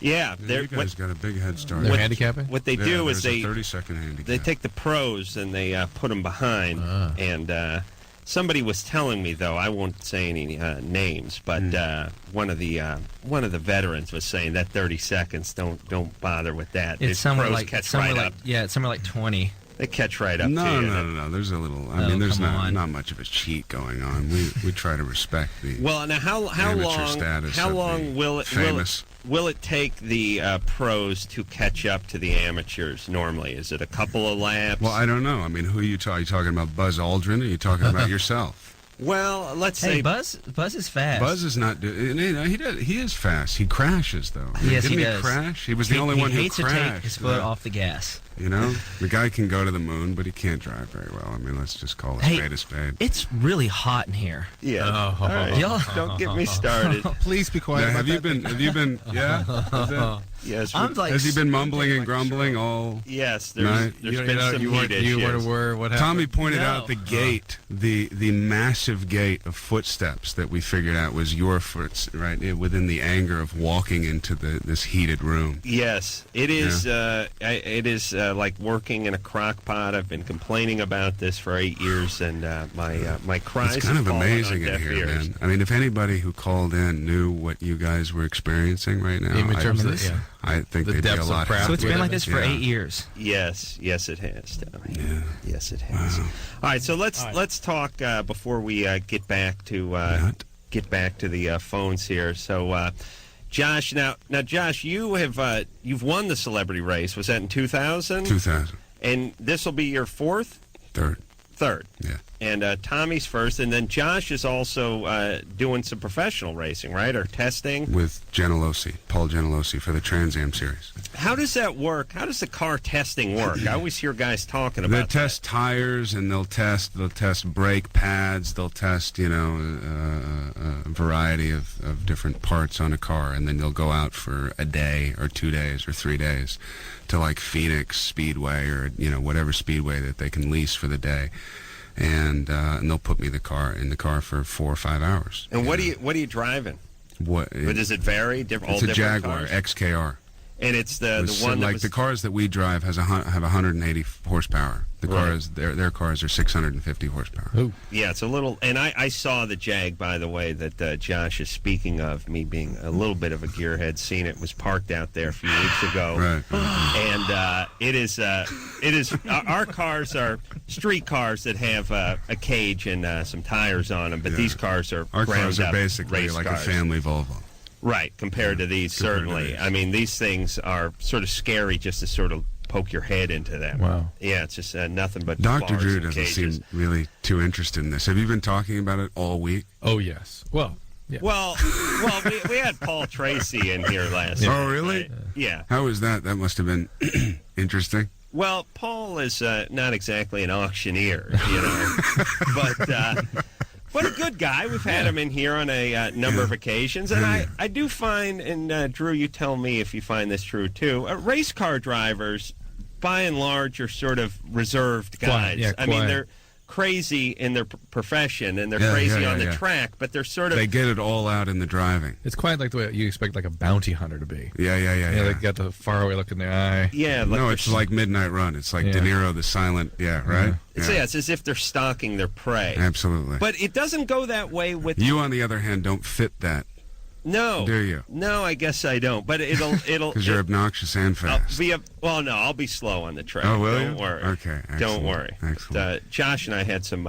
Yeah, you guys got a big head start. They're handicapping? What they do is they 30-second handicap. They take the pros and they put them behind. And somebody was telling me, though, I won't say any names, but one of the veterans was saying that 30 seconds don't bother with that. It's somewhere like catch right up. Yeah, it's somewhere like 20. They catch right up. No. There's a little. I mean, there's not much of a cheat going on. We try to respect the. Well, now how long will it take the pros to catch up to the amateurs? Normally, is it a couple of laps? Well, I don't know. I mean, who are you talking about? Buzz Aldrin? Or are you talking about yourself? Well, let's Hey, say Buzz is fast. Buzz is not doing. He is fast. He crashes though. Yes, Didn't he he does. crash? He was the only one who hates crashed. to take his foot off the gas. You know, the guy can go to the moon, but he can't drive very well. I mean, let's just call a Hey, spade a spade. It's really hot in here. Yeah. Oh. All right. Y'all- Don't get me started. Please be quiet. Now, about have you that. been? Yeah. Is that- Yes. I'm like, has he been mumbling and grumbling all? Yes. night? There's been some heat issues. You weren't aware what happened? Tommy pointed No. out the gate, the massive gate of footsteps that we figured out was your foot, right? Within the anger of walking into this heated room. Yes, it is. It is like working in a crock pot. I've been complaining about this for 8 years, and my cries. It's kind have of fallen amazing on in deaf here, ears. man. I mean, if anybody who called in knew what you guys were experiencing right now, In terms of this? I think The they'd be a depths of lot crap. happier. so it's been like this for Yeah. 8 years. Yes, it has, Tommy. Yeah. Yes, it has. Wow. All right, so let's talk before we get back to the phones here. So, Josh, now, Josh, you have you've won the celebrity race. Was that in 2000? 2000. And this will be your fourth, third. Yeah. And Tommy's first, and then Josh is also doing some professional racing, right, or testing. With Paul Genelosi for the Trans Am Series. How does that work? How does the car testing work? I always hear guys talking They'll about test tires, and they'll test brake pads. They'll test, a variety of different parts on a car, and then they'll go out for a day or 2 days or 3 days to like Phoenix Speedway or whatever speedway that they can lease for the day, and they'll put me in the car for 4 or 5 hours. And what are you driving? What? But does it vary? It's all a different Jaguar cars? XKR. And it's the one that like was, the cars that we drive have 180 horsepower. The cars, their cars are 650 horsepower. Ooh. Yeah, it's a little. And I saw the Jag, by the way, that Josh is speaking of. Me being a little bit of a gearhead, seen it was parked out there a few weeks ago. Right. And it is. Our cars are street cars that have a cage and some tires on them, but these cars are Our cars are ground-up basically race like cars. a family Volvo. Right, compared to these, certainly. I mean, these things are sort of scary just to sort of poke your head into them. Wow. Yeah, it's just nothing but Dr. bars Drew and doesn't cages. seem really too interested in this. Have you been talking about it all week? Oh, yes. Well, yeah. Well, we had Paul Tracy in here last night. Oh, really? Right? Yeah. How was that? That must have been interesting. Well, Paul is not exactly an auctioneer, but a good guy. We've had him in here on a number of occasions, and I do find, and Drew, you tell me if you find this true too, race car drivers, by and large, are sort of reserved guys. Quiet, yeah, I mean, quiet. they're crazy in their profession, and they're crazy on the track, but they're sort of... They get it all out in the driving. It's quite like the way you expect like a bounty hunter to be. Yeah. They got the faraway look in their eye. Yeah. No, it's like Midnight Run. It's like De Niro, the silent, right? It's as if they're stalking their prey. Absolutely. But it doesn't go that way with... You, on the other hand, don't fit that. No. Do you? No, I guess I don't. But it'll... Because you're obnoxious and fast. I'll be slow on the track. Oh, will Don't you? worry. Okay, excellent. Don't worry. Excellent. Josh and I had some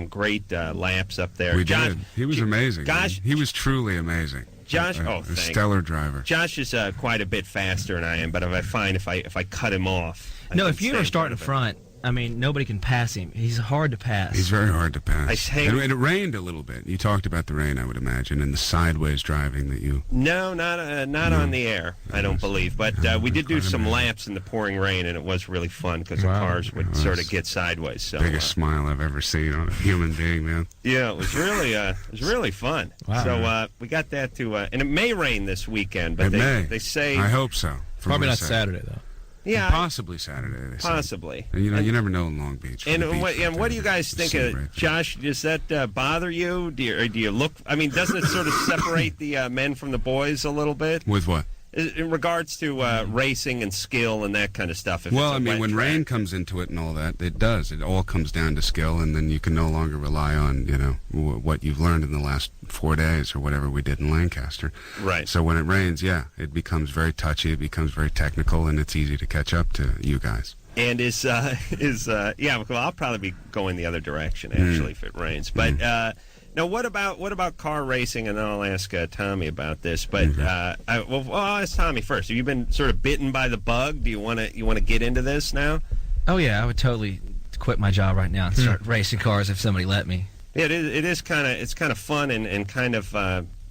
great laps up there. We Josh, did. He was amazing. Josh, he was truly amazing. Josh, a thanks. stellar driver. Josh is quite a bit faster than I am, but I find if I cut him off... No, if you ever start in front, I mean, nobody can pass him. He's hard to pass. He's very hard to pass. And it rained a little bit. You talked about the rain, I would imagine, and the sideways driving that you... No, not on the air, I don't believe. But we did do some laps in the pouring rain, and it was really fun because the cars would sort of get sideways. So biggest smile I've ever seen on a human being, man. Yeah, it was really fun. Wow. So we got that to... and it may rain this weekend, but It may. they say... I hope so. Probably not Saturday, though. Yeah, possibly Saturday. They say. Possibly. And, you you never know in Long Beach. And what do you guys think of Josh? Does that bother you? Do you look? I mean, doesn't it sort of separate the men from the boys a little bit? With what? In regards to racing and skill and that kind of stuff. Well, I mean, when rain comes into it and all that, it does. It all comes down to skill, and then you can no longer rely on, what you've learned in the last 4 days or whatever we did in Lancaster. Right. So when it rains, it becomes very touchy, it becomes very technical, and it's easy to catch up to you guys. And well, I'll probably be going the other direction, actually, if it rains. But... Now, what about car racing? And then I'll ask Tommy about this. But I'll ask Tommy first. Have you been sort of bitten by the bug? Do you want to get into this now? Oh yeah, I would totally quit my job right now and start racing cars if somebody let me. Yeah, it's kind of fun and kind of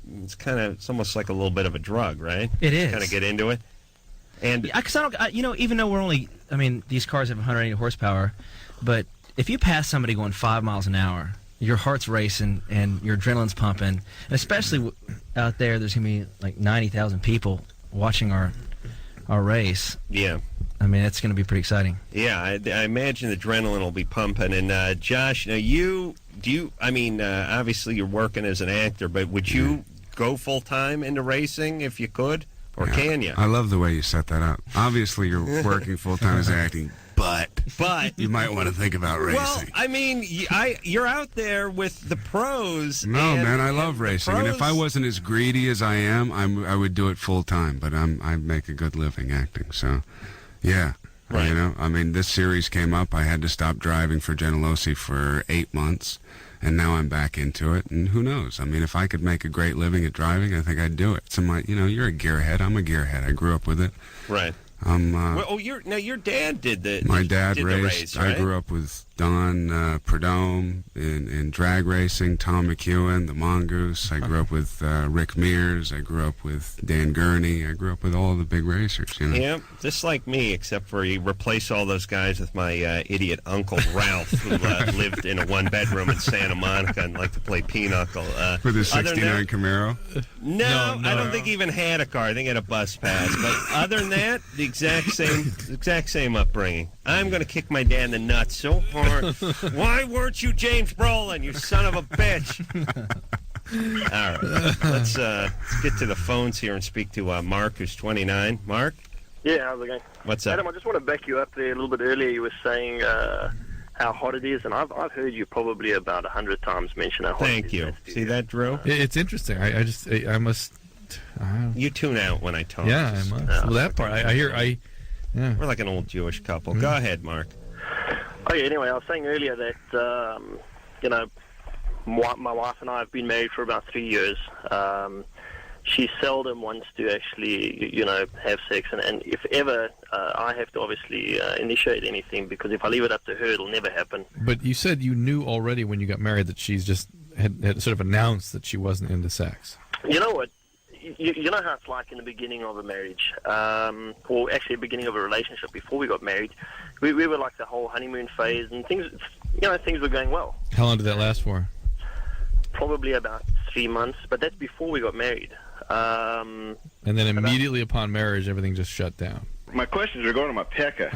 it's almost like a little bit of a drug, right? It is. Kind of get into it. And because even though we're only, these cars have 180 horsepower, but if you pass somebody going 5 miles an hour, your heart's racing and your adrenaline's pumping, and especially out there, there's gonna be like 90,000 people watching our race. Yeah. It's going to be pretty exciting. Yeah, I imagine the adrenaline will be pumping. And Josh, now obviously you're working as an actor, but would you go full time into racing if you could, or can you? I love the way you set that up. Obviously, you're working full time as acting, but you might want to think about racing. Well, you're out there with the pros. No, man, I love racing, and if I wasn't as greedy as I am, I would do it full time. But I make a good living acting, so. Yeah, right. This series came up. I had to stop driving for Genelosi for 8 months, and now I'm back into it. And who knows? If I could make a great living at driving, I think I'd do it. So you're a gearhead. I'm a gearhead. I grew up with it. Right. Your dad did the. My dad did raced. The race, right? I grew up with Don Perdome in drag racing, Tom McEwen, the Mongoose. I grew up with Rick Mears. I grew up with Dan Gurney. I grew up with all the big racers. Yeah, just like me, except for you replace all those guys with my idiot uncle Ralph, who lived in a one-bedroom in Santa Monica and liked to play pinochle. With his '69 Camaro. No, I don't think he even had a car. I think he had a bus pass. But other than that, the exact same upbringing. I'm going to kick my dad in the nuts so hard. Why weren't you James Brolin, you son of a bitch? All right, let's get to the phones here and speak to Mark, who's 29. Mark? Yeah, how's it going? What's up? Adam, I just want to back you up there a little bit earlier. You were saying how hot it is, and I've heard you probably about 100 times mention how hot it is. Thank you. See that, Drew? It's interesting. I must... You tune out when I talk. Yeah, I must. Well, that part, I hear... Yeah. We're like an old Jewish couple. Go ahead, Mark. Okay, anyway, I was saying earlier that, my wife and I have been married for about 3 years. She seldom wants to actually, have sex. And if ever, I have to obviously initiate anything, because if I leave it up to her, it'll never happen. But you said you knew already when you got married that she's just had sort of announced that she wasn't into sex. You know what? You know how it's like in the beginning of a marriage, or actually the beginning of a relationship before we got married. We were like the whole honeymoon phase, and things were going well. How long did that last for? Probably about 3 months, but that's before we got married. And then immediately upon marriage, everything just shut down. My questions are going to my pecker.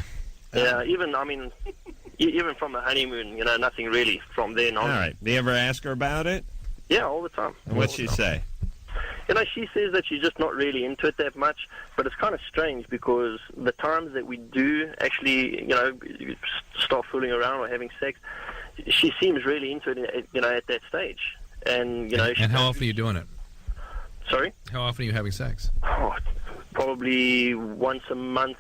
Yeah, even from the honeymoon, nothing really from then on. All right. Do you ever ask her about it? Yeah, all the time. What'd she say? She says that she's just not really into it that much, but it's kind of strange because the times that we do actually, start fooling around or having sex, she seems really into it, at that stage. And, And how often are you doing it? Sorry? How often are you having sex? Oh, probably once a month.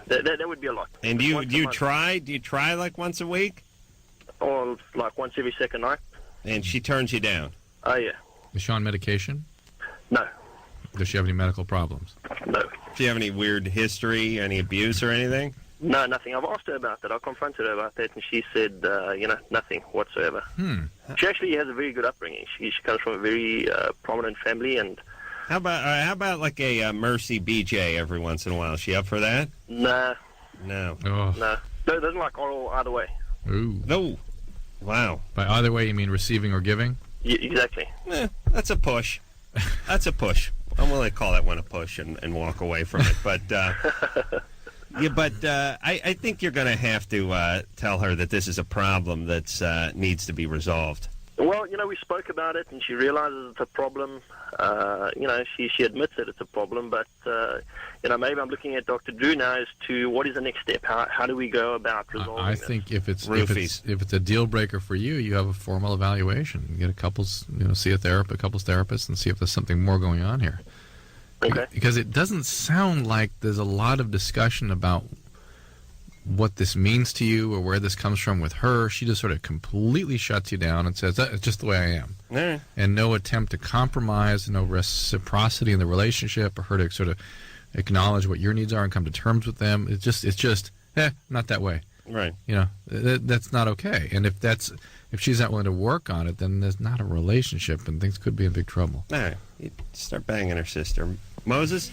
That would be a lot. And do you try? Do you try like once a week? Or like once every second night. And she turns you down? Oh, yeah. Is she on medication? No. Does she have any medical problems? No. Do you have any weird history, any abuse or anything? No, nothing. I've asked her about that. I confronted her about that, and she said, nothing whatsoever. She actually has a very good upbringing. She comes from a very prominent family, and... How about like a Mercy BJ every once in a while? Is she up for that? Nah. No. Oh. No. Doesn't like oral either way. Ooh. No. Wow. By either way, you mean receiving or giving? Yeah, exactly. That's a push. That's a push. I'm willing to call that one a push and walk away from it. But I think you're going to have to tell her that this is a problem that needs to be resolved. Well, we spoke about it, and she realizes it's a problem. She admits that it's a problem, but, maybe I'm looking at Dr. Drew now as to what is the next step. How do we go about resolving I this? think if it's a deal breaker for you, you have a formal evaluation. You get a couples, see a couples therapist, and see if there's something more going on here. Okay. Because it doesn't sound like there's a lot of discussion about what this means to you or where this comes from with her. She just sort of completely shuts you down and says, it's just the way I am. Yeah. And no attempt to compromise, no reciprocity in the relationship, or her to sort of acknowledge what your needs are and come to terms with them. It's just not that way. Right. You know, that's not okay. And if she's not willing to work on it, then there's not a relationship, and things could be in big trouble. All right. You start banging her sister. Moses?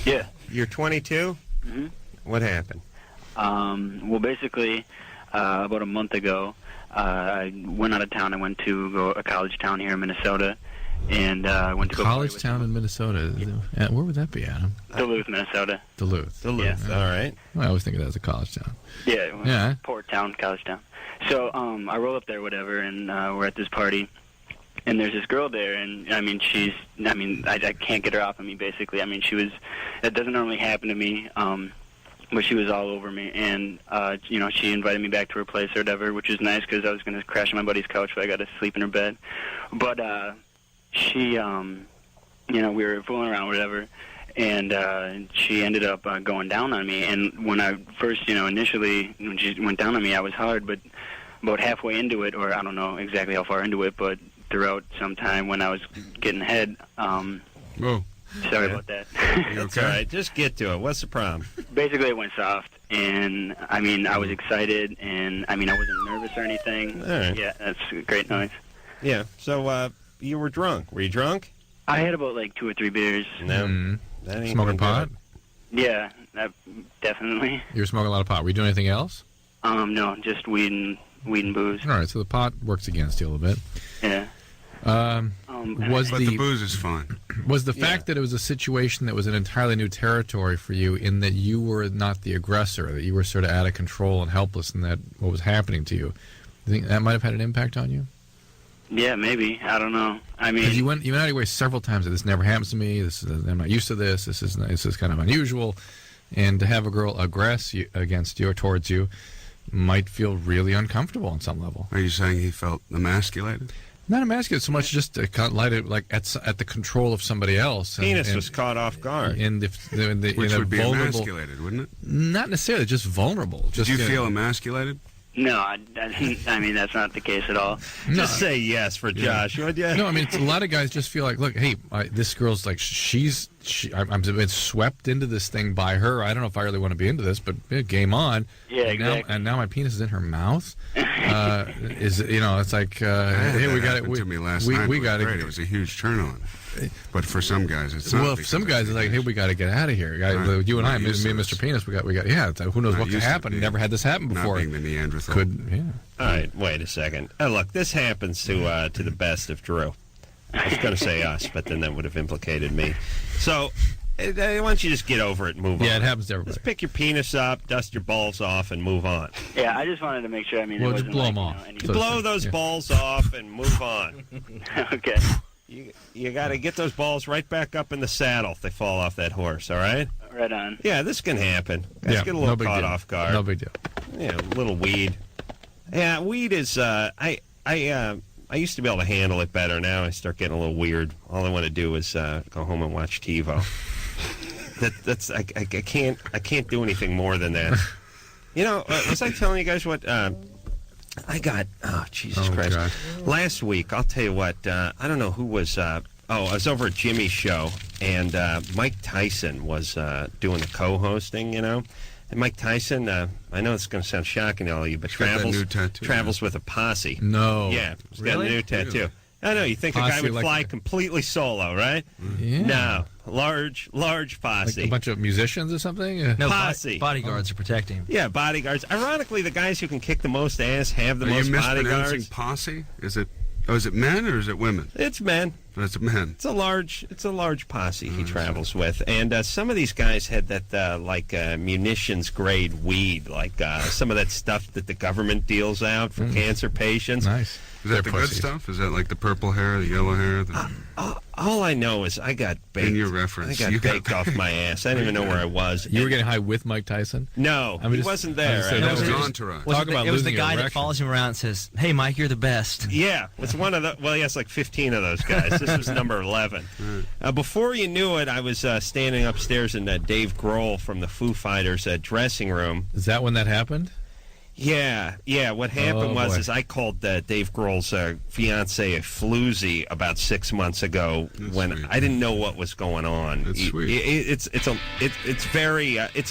Yeah. You're 22? Mm-hmm. What happened? Well, basically, about a month ago, I went out of town. I went to a college town here in Minnesota, and I went to go college town in Minnesota. Where would that be, Adam? Duluth, Minnesota. Duluth. Yeah. All right. Well, I always think of that as a college town. Yeah. Port town, college town. So I roll up there, whatever, and we're at this party. And there's this girl there, and I can't get her off of me, basically. I mean, that doesn't normally happen to me, but she was all over me. And, she invited me back to her place or whatever, which was nice because I was going to crash on my buddy's couch, but I got to sleep in her bed. But she, we were fooling around, whatever, and she ended up going down on me. And when I first, initially, when she went down on me, I was hard, but about halfway into it, or I don't know exactly how far into it, but throughout some time when I was getting head. Whoa. Sorry about that. You okay? All right. Just get to it. What's the problem? Basically, it went soft, and I was excited, and I wasn't nervous or anything. All right. Yeah, that's a great noise. Yeah. So you were drunk. Were you drunk? I had about like 2 or 3 beers. No. That ain't smoking pot? Yeah, definitely. You were smoking a lot of pot. Were you doing anything else? No, just weed and booze. All right. So the pot works against you a little bit. Yeah. But the booze is fine. Was the fact that it was a situation that was an entirely new territory for you, in that you were not the aggressor, that you were sort of out of control and helpless in that what was happening to you, you think that might have had an impact on you? Yeah, maybe. I don't know. Because you went out of your way several times. This never happens to me. I'm not used to this. This is kind of unusual. And to have a girl aggress against you or towards you might feel really uncomfortable on some level. Are you saying he felt emasculated? Not emasculated so much, just like at the control of somebody else. Penis was caught off guard. Which would be emasculated, wouldn't it? Not necessarily, just vulnerable. Did you feel emasculated? No, that's not the case at all. Just say yes for Josh, would you? No, a lot of guys just feel like, look, hey, this girl's like, I'm a bit swept into this thing by her. I don't know if I really want to be into this, but game on. Yeah, exactly. And now my penis is in her mouth. It's like, hey, we got it. To me last night. We got it. It was a huge turn on. But for some guys, it's not. Well, for some guys, it's like, hey, we got to get out of here. You and I, me and Mr. Penis, we got. Yeah, who knows what could happen? Never had this happen before. Not being the Neanderthal. All right, wait a second. Look, this happens to the best of Drew. I was going to say us, but then that would have implicated me. So, why don't you just get over it and move on? Yeah, it happens to everybody. Just pick your penis up, dust your balls off, and move on. Yeah, I just wanted to make sure. Well, just blow them off. Blow those balls off and move on. Okay. You got to get those balls right back up in the saddle if they fall off that horse, all right? Right on. Yeah, this can happen. Guys get a little caught off guard. No big deal. Yeah, a little weed. Yeah, weed is, I used to be able to handle it better. Now I start getting a little weird. All I want to do is go home and watch TiVo. I can't do anything more than that. Was I telling you guys what I got? Oh, Jesus Christ. God. Last week, I'll tell you what, I don't know who was, I was over at Jimmy's show, and Mike Tyson was doing the co-hosting, And Mike Tyson, I know it's going to sound shocking to all of you, but travels with a posse. No. Yeah, he's got a new tattoo. Really? I know, you think a guy would fly completely solo, right? Yeah. No, large posse. Like a bunch of musicians or something? No, posse. Bodyguards to protect him. Yeah, bodyguards. Ironically, the guys who can kick the most ass have the most bodyguards. Are you mispronouncing posse? Is it men or is it women? It's men. It's men. It's a large posse he travels with, and some of these guys had that munitions grade weed, like some of that stuff that the government deals out for cancer patients. Nice. Is that the good stuff? Is that like the purple hair, the yellow hair? All I know is I got baked. In your reference, I got baked off my ass. I didn't even know where I was. You were getting high with Mike Tyson? No, he wasn't there. That was entourage. It was the guy that follows him around and says, "Hey, Mike, you're the best." Yeah, it's one of the. Well, yes, like 15 of those guys. This was number 11. Before you knew it, I was standing upstairs in Dave Grohl from the Foo Fighters dressing room. Is that when that happened? Yeah. What happened was I called Dave Grohl's fiance a floozy about 6 months ago. That's when sweet. I didn't know what was going on. That's sweet. It's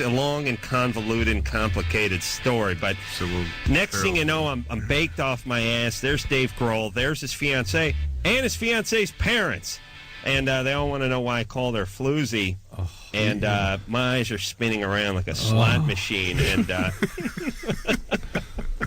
a long and convoluted and complicated story. But next thing you know, I'm baked off my ass. There's Dave Grohl. There's his fiance and his fiance's parents. And they all want to know why I called her floozy. Oh, and my eyes are spinning around like a slot machine. And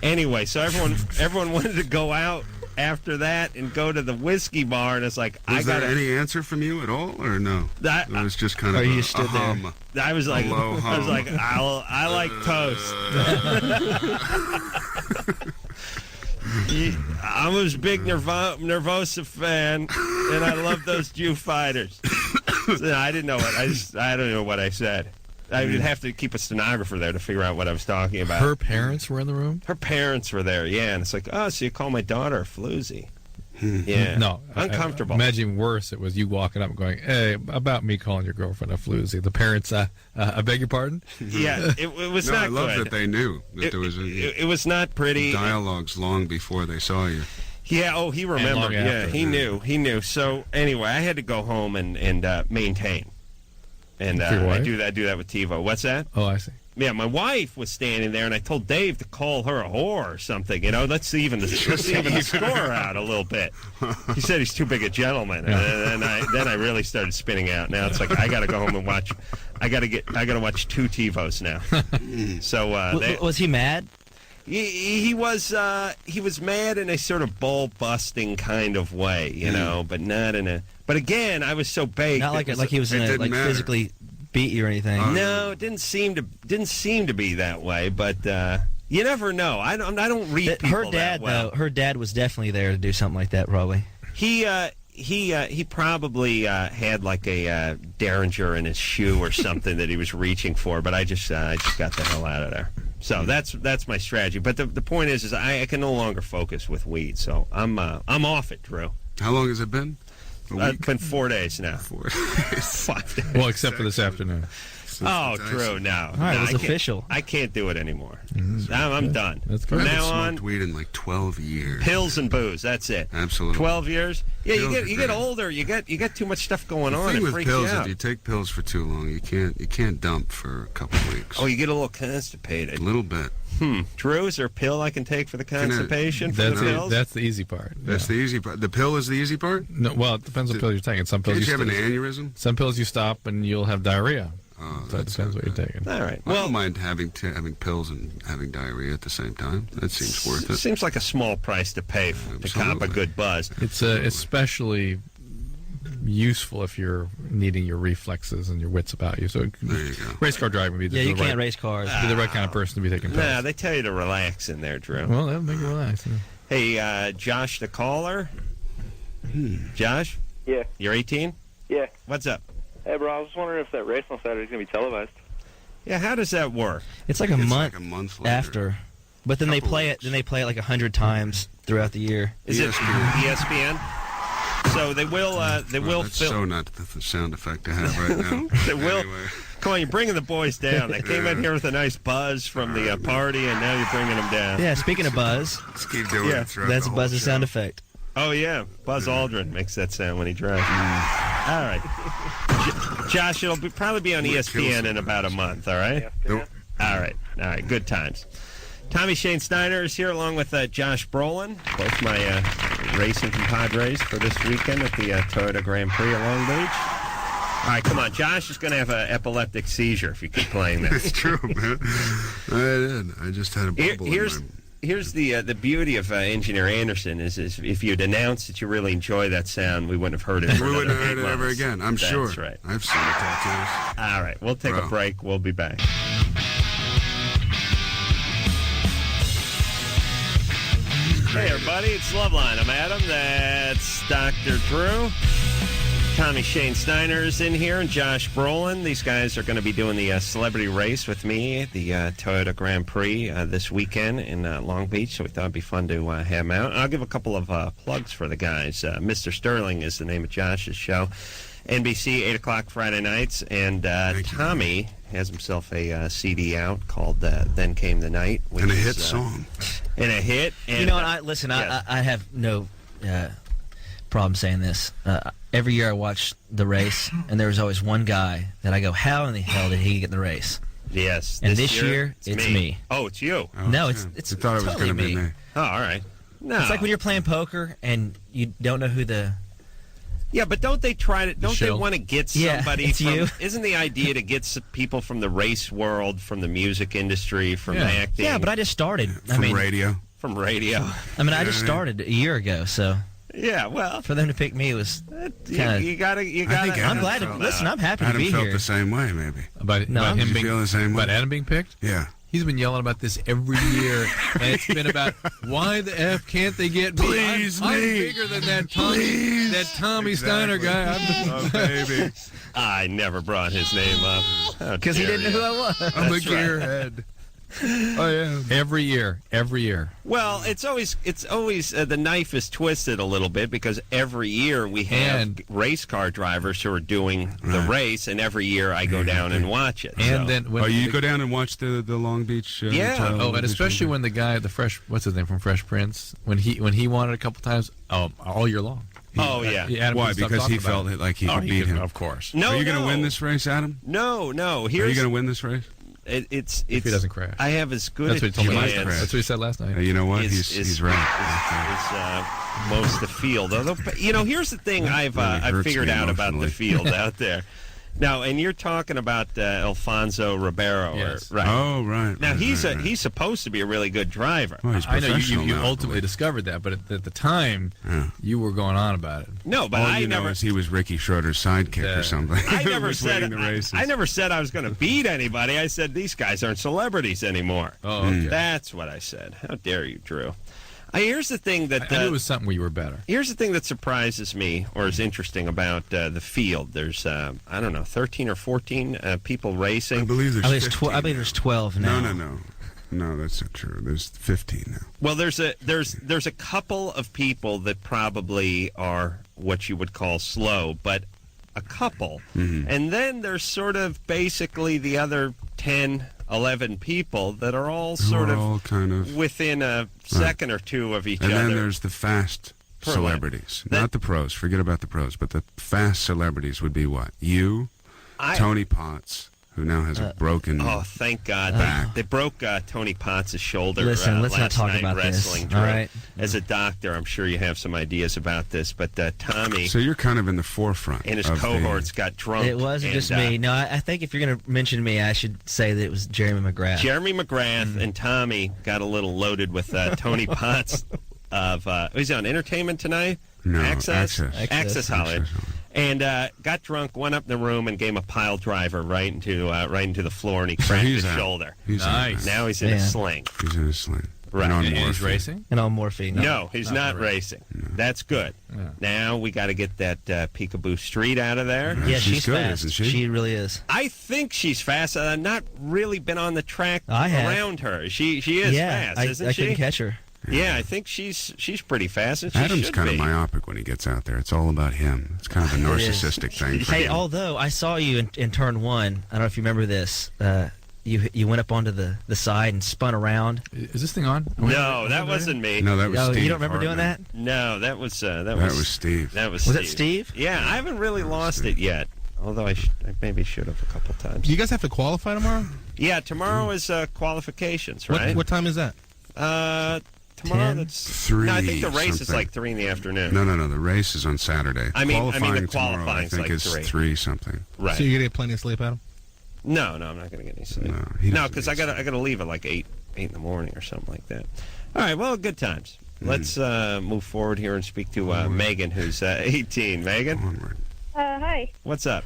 anyway, so everyone wanted to go out after that and go to the whiskey bar. And it's like, was there any answer from you at all, or no? It was just kind of you stood there. I was like, I like toast. I'm a big Nervosa fan, and I love those Jew fighters. So I didn't know what I don't know what I said. I would have to keep a stenographer there to figure out what I was talking about. Her parents were in the room? Her parents were there, yeah. And it's like, oh, so you call my daughter a floozy. Yeah. No. Uncomfortable. Imagine worse, it was you walking up and going, hey, about me calling your girlfriend a floozy. The parents, I beg your pardon? Yeah, it was not good. I love that they knew that there was it was not pretty. Dialogues long before they saw you. Yeah, he remembered. Yeah, he knew. So anyway, I had to go home and maintain. And I do that with TiVo. What's that? Oh, I see. Yeah, my wife was standing there, and I told Dave to call her a whore or something. Let's even the score out a little bit. He said he's too big a gentleman, and then I really started spinning out. Now it's like I got to go home and watch. I got to watch 2 TiVos now. So was he mad? He was mad in a sort of ball busting kind of way, but not in a. But again, I was so baked. Not like he was in physically beat you or anything. No, it didn't seem to be that way. But you never know. I don't read people her dad that well. Though. Her dad was definitely there to do something like that. Probably. He probably had like a Derringer in his shoe or something that he was reaching for. But I just got the hell out of there. So that's my strategy. But the point is I can no longer focus with weed. So I'm off it, Drew. How long has it been? It's been 4 days now. 4 days. 5 days. Well, except for this afternoon. Drew, no. All right, it's official. I can't do it anymore. I'm done. That's From good. now on, I haven't smoked weed in like 12 years. Pills and booze. That's it. Absolutely. 12 years. Yeah, you get older. You get too much stuff going on. The thing it with freaks pills, you out. if you take pills for too long, you can't dump for a couple of weeks. Oh, you get a little constipated. A little bit. Drew, is there a pill I can take for the constipation? For the pills? That's the easy part. That's the easy part. The pill is the easy part? No, well, it depends on pill you're taking. Some pills you have an aneurysm? Some pills you stop and you'll have diarrhea. Oh, so it depends what you're taking. All right. Well, I don't mind having pills and having diarrhea at the same time. That seems worth it. Seems like a small price to pay to cop a good buzz. It's especially useful if you're needing your reflexes and your wits about you. So there you go. Race car driving would be you can't race cars. Be the right kind of person to be taking pills. Nah, they tell you to relax in there, Drew. Well, that'll make you relax. Yeah. Hey, Josh the caller. Josh? Yeah. You're 18? Yeah. What's up? Hey, bro, I was wondering if that race on Saturday is going to be televised. Yeah, how does that work? It's like a month after. But then they play it. Then they play it like 100 times throughout the year. Is it ESPN? So they will. That's so not the sound effect to have right now. They will. Come on, you're bringing the boys down. They came in here with a nice buzz from the party, and now you're bringing them down. Yeah. Speaking of buzz, let's keep doing it. That's Buzz's sound effect. Oh yeah, Buzz Aldrin makes that sound when he drives. All right, Josh, it'll probably be on ESPN in about a month. All right. Yeah, all right. Good times. Tommy Shane Steiner is here along with Josh Brolin, both my racing compadres for this weekend at the Toyota Grand Prix at Long Beach. All right, come on. Josh is going to have an epileptic seizure if you keep playing this. It's true, man. I did. I just had a bubble Here's the beauty of Engineer Anderson is if you'd announced that you really enjoy that sound, we wouldn't have heard it. We wouldn't have heard it ever again. I'm sure. That's right. I've seen the tattoos. All right, we'll take a break. We'll be back. Hey, everybody, it's Loveline. I'm Adam. That's Dr. Drew. Tommy Shane Steiner is in here, and Josh Brolin. These guys are going to be doing the celebrity race with me, the Toyota Grand Prix, this weekend in Long Beach, so we thought it'd be fun to have them out. I'll give a couple of plugs for the guys. Mr. Sterling is the name of Josh's show. NBC, 8 o'clock Friday nights. And Tommy has himself a CD out called Then Came the Night. Which And a is, hit song. And a hit. And, you know what? Listen, I have no problem saying this. Every year I watch the race, and there was always one guy that I go, how in the hell did he get in the race? Yes. And this year it's me. Oh, it's you. Oh, No, yeah. it's I thought it was totally going to be me. Oh, all right. No. It's like when you're playing poker and you don't know who the... Yeah, but don't they try to? Don't they want to get somebody? it's from, you. Isn't the idea to get people from the race world, from the music industry, from acting? Yeah, but I just started. From radio. From radio. I mean, I just started a year ago, so... Yeah, well, for them to pick me was kind of. You gotta. I'm glad to listen. I'm happy to be Adam felt here. the same way, maybe. About him Did you being feel the same way? about Adam being picked. Yeah. He's been yelling about this every year, and it's been about why the F can't they get me? Please, I'm me. bigger than that Tommy Steiner guy. Oh, baby. I never brought his name up Because he didn't know who I was. I'm a gearhead. Oh yeah. Every year. Well, it's always the knife is twisted a little bit because every year we have race car drivers who are doing the race, and every year I go down and watch it. And then when you go down and watch the Long Beach. Oh, and especially when the guy, what's his name from Fresh Prince, when he won it a couple times, all year long. Yeah. Why? Because he felt like he could beat him. Of course. No, Are you going to win this race, Adam? No. Are you going to win this race? It's if he doesn't crash. I have as good That's a what he told me last chance. night. That's what he said last night. You know what? He's right. Most the field. Although, here's the thing I've figured out about the field out there. Now, and you're talking about Alfonso Ribeiro, yes. right? Oh, right. Now right. he's supposed to be a really good driver. Well, he's I know you now, ultimately discovered that, but at the time, you were going on about it. No, but all I you never. know is he was Ricky Schroeder's sidekick or something. I never was said winning the races. I never said I was going to beat anybody. I said these guys aren't celebrities anymore. Oh, okay. That's what I said. How dare you, Drew? Here's the thing that I knew it was something where you were better. Here's the thing that surprises me, or is interesting about the field. There's 13 or 14 people racing. I believe there's 15. I believe there's 12 now. No, that's not true. There's 15 now. Well, there's a couple of people that probably are what you would call slow, but a couple. Mm-hmm. And then there's sort of basically the other 10, 11 people that are all sort of kind of within a second or two of each and other. And then there's the fast celebrities. Not the pros. Forget about the pros. But the fast celebrities would be what? You, Tony Potts, who now has a broken thank God. back. They broke Tony Potts' shoulder Listen, let's not last talk night about wrestling. this. All right. As a doctor, I'm sure you have some ideas about this, but Tommy... So you're kind of in the forefront. And his cohorts got drunk. It wasn't just me. No, I think if you're going to mention me, I should say that it was Jeremy McGrath. Jeremy McGrath and Tommy got a little loaded with Tony Potts of... he's on Entertainment Tonight? No, Access Access. Hollywood. And got drunk, went up in the room, and gave him a pile driver right into the floor, and he cracked his shoulder. Nice. Now he's in a sling. He's in a sling. Right. And And he's racing? And on morphine. No, he's not racing. No. That's good. Yeah. Now we got to get that Peekaboo Street out of there. Yeah, she's good, fast. isn't she? She really is. I think she's fast. I've not really been on the track around her. She is fast, isn't I she? couldn't catch her. Yeah, I think she's pretty fast. And she Adam's should kind be. of myopic when he gets out there. It's all about him. It's kind of a narcissistic thing for Hey, him. although I saw you in turn one, I don't know if you remember this. You went up onto the side and spun around. Is this thing on? No, that wasn't me. No, that was Steve. You don't remember doing that? No, that was Steve. That Was that Steve? Yeah, I haven't really lost it yet. Although I maybe should have a couple times. Do you guys have to qualify tomorrow? Yeah, tomorrow is qualifications, right? What time is that? Tomorrow 10? that's 3 No, I think the race is something. like 3 in the afternoon. No. The race is on Saturday. I mean the tomorrow, I qualifying's think like is 3. 3 something. Right. So you're gonna get plenty of sleep, Adam? No, I'm not going to get any sleep. No, because I gotta leave at like 8 in the morning or something like that. All right, well, good times. Let's move forward here and speak to Megan, who's 18. Megan? Onward. Hi. What's up?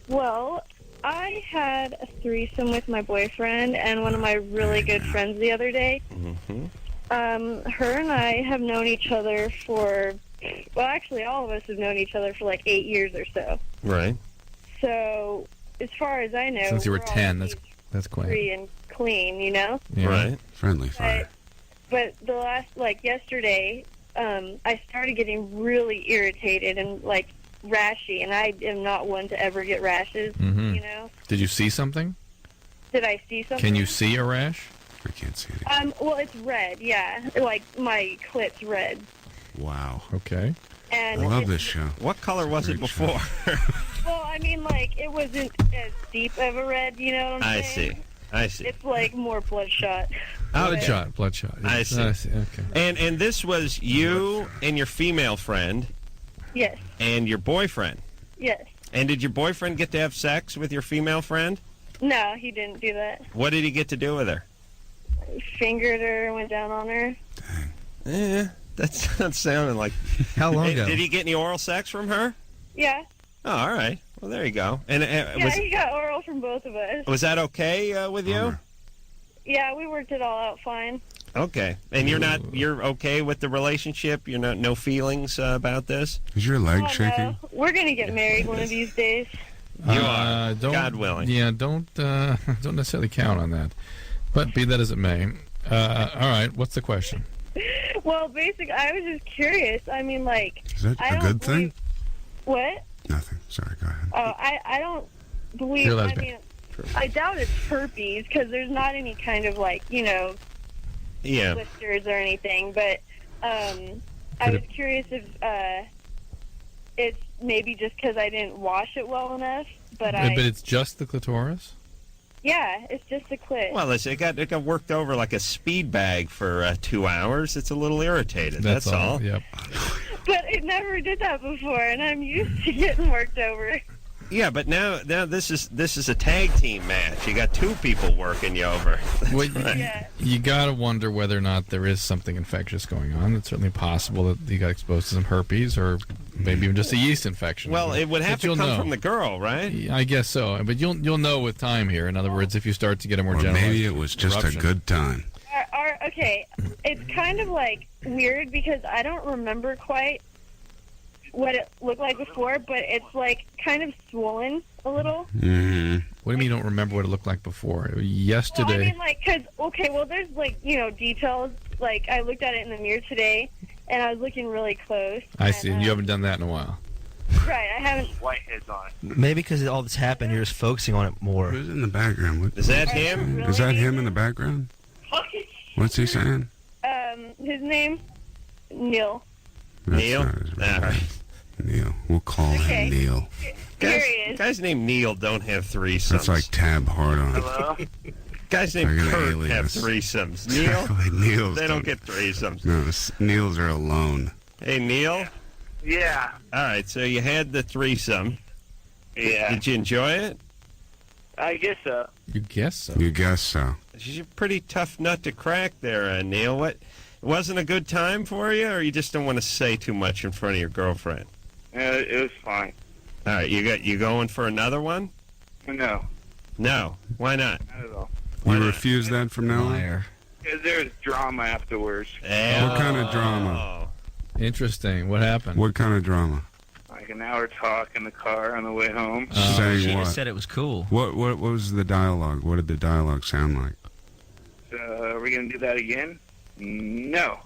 Well, I had a threesome with my boyfriend and one of my really good friends the other day. Mm-hmm. Her and I have known each other for, well, actually, all of us have known each other for like 8 years or so. Right. So, as far as I know, Since you were we're 10, all that's quaint. free and clean, you know? Yeah. Right. Friendly fire. But the last, yesterday, I started getting really irritated and, rashy, and I am not one to ever get rashes. Mm-hmm. You know. Did you see something? Did I see something? Can you see a rash? I can't see it. Well, it's red. Yeah, like my clit's red. Wow. Okay. And I love this show. What color was it before? Well, I mean, like, it wasn't as deep of a red, you know what I'm saying? I see. It's like more bloodshot. Bloodshot. Yeah. I see. Okay. And this was you and your female friend Yes. and your boyfriend. Yes. And did your boyfriend get to have sex with your female friend? No, he didn't do that. What did he get to do with her? Fingered her, went down on her. Yeah, that's not sounding like... How long ago? Did he get any oral sex from her? Yeah. Oh, all right. Well, there you go. And Yeah, he got oral from both of us. was that okay with you? Yeah, we worked it all out fine. Okay. And you're okay with the relationship? You're no feelings about this? Is your leg Oh, shaking? no. We're going to get married one of these days. You are, God willing. Yeah, don't necessarily count on that. But be that as it may. All right, what's the question? Well, basically, I was just curious. I mean, like... Is that a good thing? What? Nothing. Sorry, go ahead. Oh, I don't believe... You're I lesbian. mean, I doubt it's herpes, because there's not any kind of, like, you know... Yeah. blisters or anything, but I was curious if it's maybe just because I didn't wash it well enough, but it's just the clitoris? Yeah, it's just a clit. Well, listen, it got worked over like a speed bag for 2 hours. It's a little irritated. That's all. Yep. But it never did that before, and I'm used to getting worked over. Yeah, but now this is a tag team match. You got two people working you over. Well, you got to wonder whether or not there is something infectious going on. It's certainly possible that you got exposed to some herpes or maybe even just a yeast infection. Well, it would have to come from the girl, right? I guess so. But you'll know with time here. In other words, if you start to get a more general maybe it was just eruption. a good time. Okay, it's kind of like weird because I don't remember quite what it looked like before, but it's like kind of swollen a little. Mm-hmm. What do you mean you don't remember what it looked like before? Yesterday. Well, I mean, like, there's like, you know, details. Like, I looked at it in the mirror today, and I was looking really close. I see, and you haven't done that in a while. Right, I haven't. Whiteheads on it. Maybe because all this happened, you're just focusing on it more. Who's in the background? Is that him? Is that him in the background? What's he saying? His name? Neil. Neil? All right. Neil. We'll call him Neil. Guys named Neil don't have threesomes. That's like Tab Hard-On. Hello? Guys named They're gonna Kurt alias. have threesomes. Neil? Neils They don't get threesomes. No, Neils are alone. Hey, Neil? Yeah. All right, so you had the threesome. Yeah. Did you enjoy it? I guess so. You guess so. You guess so. She's a pretty tough nut to crack there, Neil. What? It wasn't a good time for you, or you just don't want to say too much in front of your girlfriend? It was fine. All right, you going for another one? No. No. Why not? Not at all. You refuse that from now on? Because there's drama afterwards. What kind of drama? Interesting. What happened? What kind of drama? Like an hour talk in the car on the way home. Saying She what? just said it was cool. What was the dialogue? What did the dialogue sound like? Are we going to do that again? No.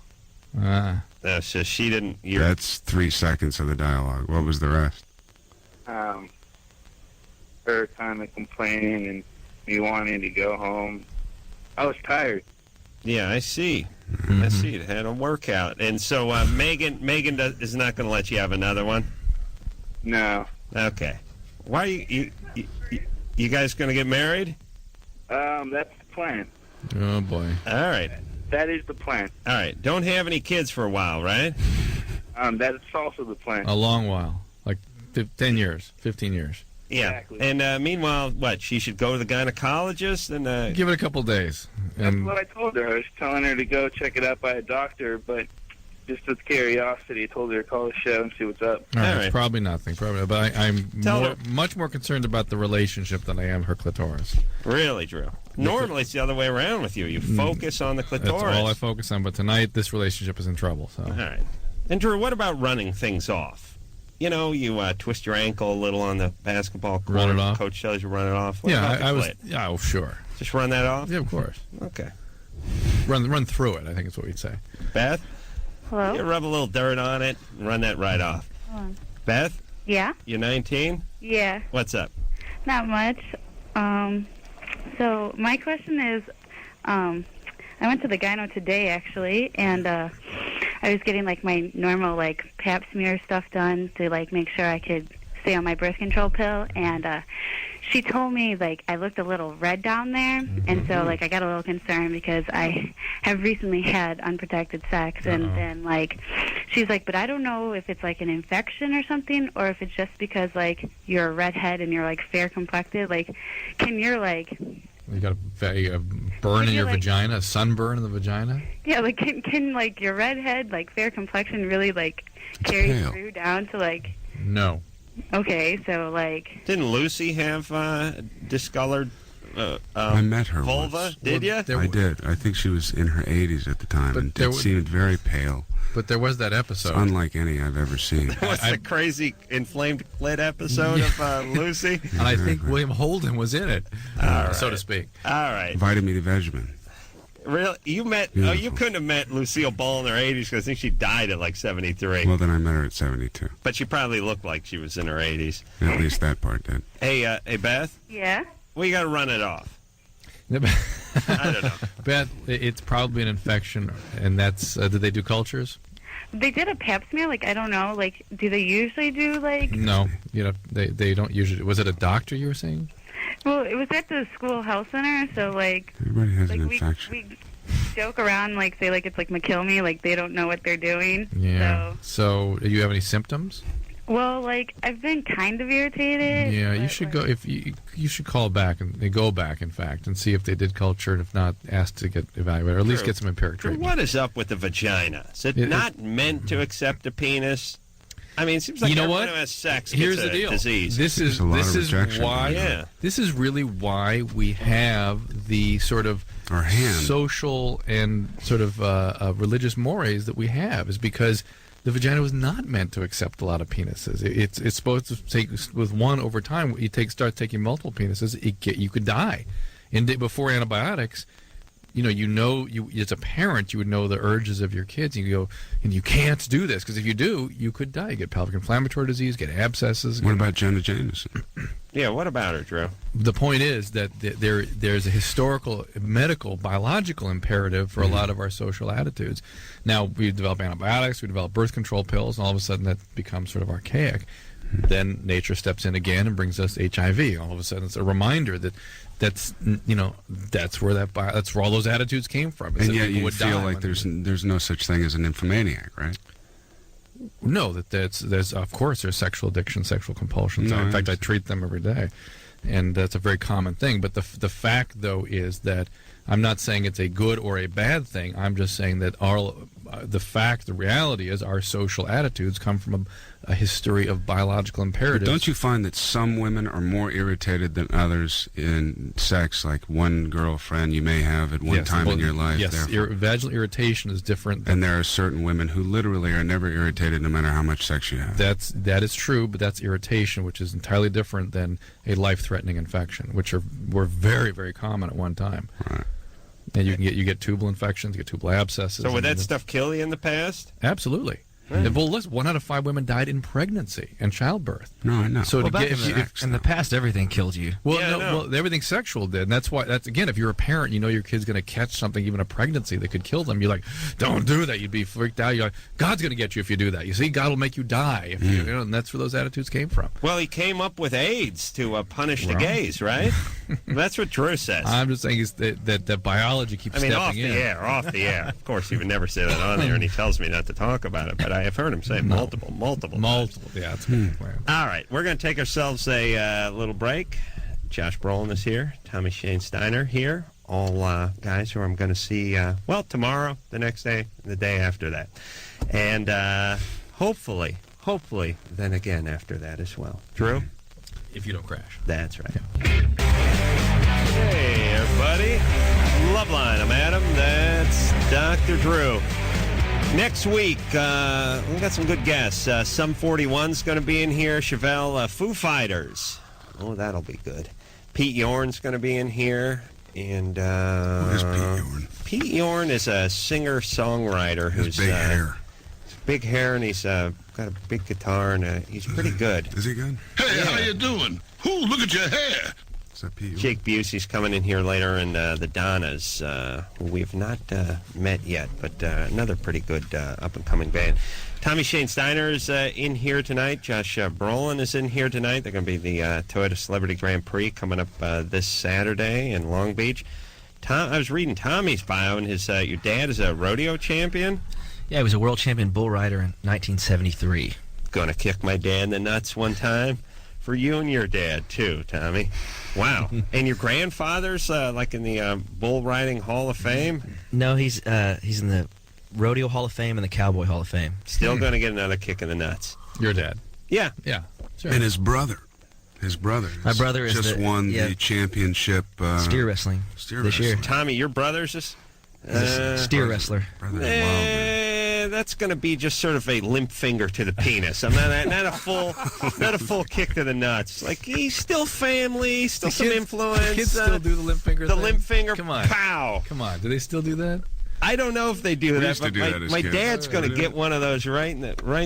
So she didn't... That's 3 seconds of the dialogue. What was the rest? Her kind of complaining and me wanting to go home. I was tired. Yeah, I see. I see. It had a workout. And so Megan is not going to let you have another one? No. Okay. Why are you guys going to get married? That's the plan. Oh, boy. All right. That is the plan. All right. Don't have any kids for a while, right? That is also the plan. A long while. Like 10 years, 15 years. Yeah. Exactly. And meanwhile, what? She should go to the gynecologist and... Give it a couple days. That's what I told her. I was telling her to go check it out by a doctor, but just with curiosity, I told her to call the show and see what's up. All right, it's probably nothing. But I'm Tell much more concerned about the relationship than I am her clitoris. Really, Drew? Normally it's the other way around with you. You focus on the clitoris. That's all I focus on. But tonight, this relationship is in trouble. So. All right. And Drew, what about running things off? You know, you twist your ankle a little on the basketball court. Run it off? Coach tells you to run it off. What Yeah, about the I was. clit? Yeah, oh, sure. Just run that off? Yeah, of course. Okay. Run through it, I think is what we'd say. Beth? Hello? You rub a little dirt on it and run that right off. Beth? Yeah? You're 19? Yeah. What's up? Not much. So my question is, I went to the gyno today, actually, and I was getting, like, my normal, like, pap smear stuff done to, like, make sure I could stay on my birth control pill, and she told me, like, I looked a little red down there, and so, like, I got a little concerned because I have recently had unprotected sex, and then, like, she's like, but I don't know if it's, like, an infection or something, or if it's just because, like, you're a redhead and you're, like, fair-complected. Like, can your, like... You got a burn in your vagina, a sunburn in the vagina? Yeah, like, can like, your redhead, like, fair complexion really, like, carry through down to, like... No. Okay, so, like... Didn't Lucy have discolored I met her vulva? once. Did you? I did. I think she was in her 80s at the time, and it seemed very pale. But there was that episode. It's unlike any I've ever seen. What's the crazy inflamed clit episode of Lucy? And I think William Holden was in it, so to speak. All right. Vitamin Vegemin. Really? You met? Oh, you couldn't have met Lucille Ball in her 80s because I think she died at like 73. Well, then I met her at 72. But she probably looked like she was in her 80s. At least that part did. Hey, Beth? Yeah? Well, you got to run it off. I don't know. Beth, it's probably an infection, and that's, did they do cultures? They did a pap smear, like, I don't know, like, do they usually do, like... No, they don't usually. Was it a doctor you were saying? Well, it was at the school health center, so, like... Everybody has an infection. We joke around, like, say, like, it's like McKill-me, like, they don't know what they're doing. Yeah. So do you have any symptoms? Well, like, I've been kind of irritated. Yeah, you should go. If you should call back and go back, in fact, and see if they did culture, and if not, ask to get evaluated, or at least get some empiric treatment. What is up with the vagina? Is it not meant to accept a penis? I mean, it seems like everyone who has sex gets Here's the a deal. disease. This is why. This is really why we have the sort of social and sort of religious mores that we have, is because the vagina was not meant to accept a lot of penises. It's supposed to take, with one over time, you start taking multiple penises, you could die. And before antibiotics, you as a parent, you would know the urges of your kids. And you go, and you can't do this, because if you do, you could die. You get pelvic inflammatory disease, get abscesses. What about Jenna Jameson? Yeah, what about her, Drew? The point is that there's a historical, medical, biological imperative for a lot of our social attitudes. Now, we develop antibiotics, we develop birth control pills, and all of a sudden that becomes sort of archaic. Then nature steps in again and brings us HIV. All of a sudden, it's a reminder that's where all those attitudes came from. And yet you feel like there's no such thing as an nymphomaniac, right? No, there's of course there's sexual addiction, sexual compulsions. In fact, I treat them every day, and that's a very common thing. But the fact, though, is that I'm not saying it's a good or a bad thing. I'm just saying that the reality is our social attitudes come from a history of biological imperatives. But don't you find that some women are more irritated than others in sex, like one girlfriend you may have at one time in your life? Yes, vaginal irritation is different. And there are certain women who literally are never irritated no matter how much sex you have. That is true, but that's irritation, which is entirely different than a life-threatening infection, which were very, very common at one time. Right. And you get tubal infections, you get tubal abscesses. So would that stuff kill you in the past? Absolutely. Right. Well, listen, 1 out of 5 women died in pregnancy and childbirth. No, I know. So in the past, everything killed you. Well, well, everything sexual did, and that's why. Again, if you're a parent, you know your kid's going to catch something, even a pregnancy, that could kill them. You're like, don't do that. You'd be freaked out. You're like, God's going to get you if you do that. You see, God will make you die if you know, and that's where those attitudes came from. Well, he came up with AIDS to punish the gays, right? That's what Drew says. I'm just saying that biology keeps stepping in. Off the air. Of course, he would never say that on there, and he tells me not to talk about it, but I have heard him say multiple. Yeah, that's a good plan. All right, we're going to take ourselves a little break. Josh Brolin is here. Tommy Shane Steiner here. All guys who I'm going to see, tomorrow, the next day, the day after that. And hopefully, then again after that as well. Drew? If you don't crash. That's right. Yeah. Hey, everybody. Loveline. I'm Adam. That's Dr. Drew. Next week, we got some good guests. Sum 41's going to be in here. Chevelle, Foo Fighters. Oh, that'll be good. Pete Yorn's going to be in here. And who is Pete Yorn? Pete Yorn is a singer-songwriter who's big hair. Big hair, and he's got a big guitar, and he's pretty good. Is he good? Hey, how you doing? Ooh, look at your hair. Is that Pete? Jake Busey's coming in here later, and the Donnas, who we have not met yet, but another pretty good up-and-coming band. Tommy Shane Steiner is in here tonight. Josh Brolin is in here tonight. They're going to be the Toyota Celebrity Grand Prix coming up this Saturday in Long Beach. I was reading Tommy's bio, and your dad is a rodeo champion. Yeah, he was a world champion bull rider in 1973. Going to kick my dad in the nuts one time. For you and your dad, too, Tommy. Wow. And your grandfather's like in the Bull Riding Hall of Fame? No, he's in the Rodeo Hall of Fame and the Cowboy Hall of Fame. Still going to get another kick in the nuts. Your dad? Yeah. Yeah. Sure. And his brother. My brother is just won the championship. Steer wrestling this year. Tommy, your brother's just... steer wrestler. That's going to be just sort of a limp finger to the penis. I'm not a full kick to the nuts. Like, he's still family, still some influence. The kids still do the limp finger The thing? limp finger, Come on. pow. Come on. Do they still do that? I don't know if they do We that, used to but do that as my kids. dad's going to get one of those right in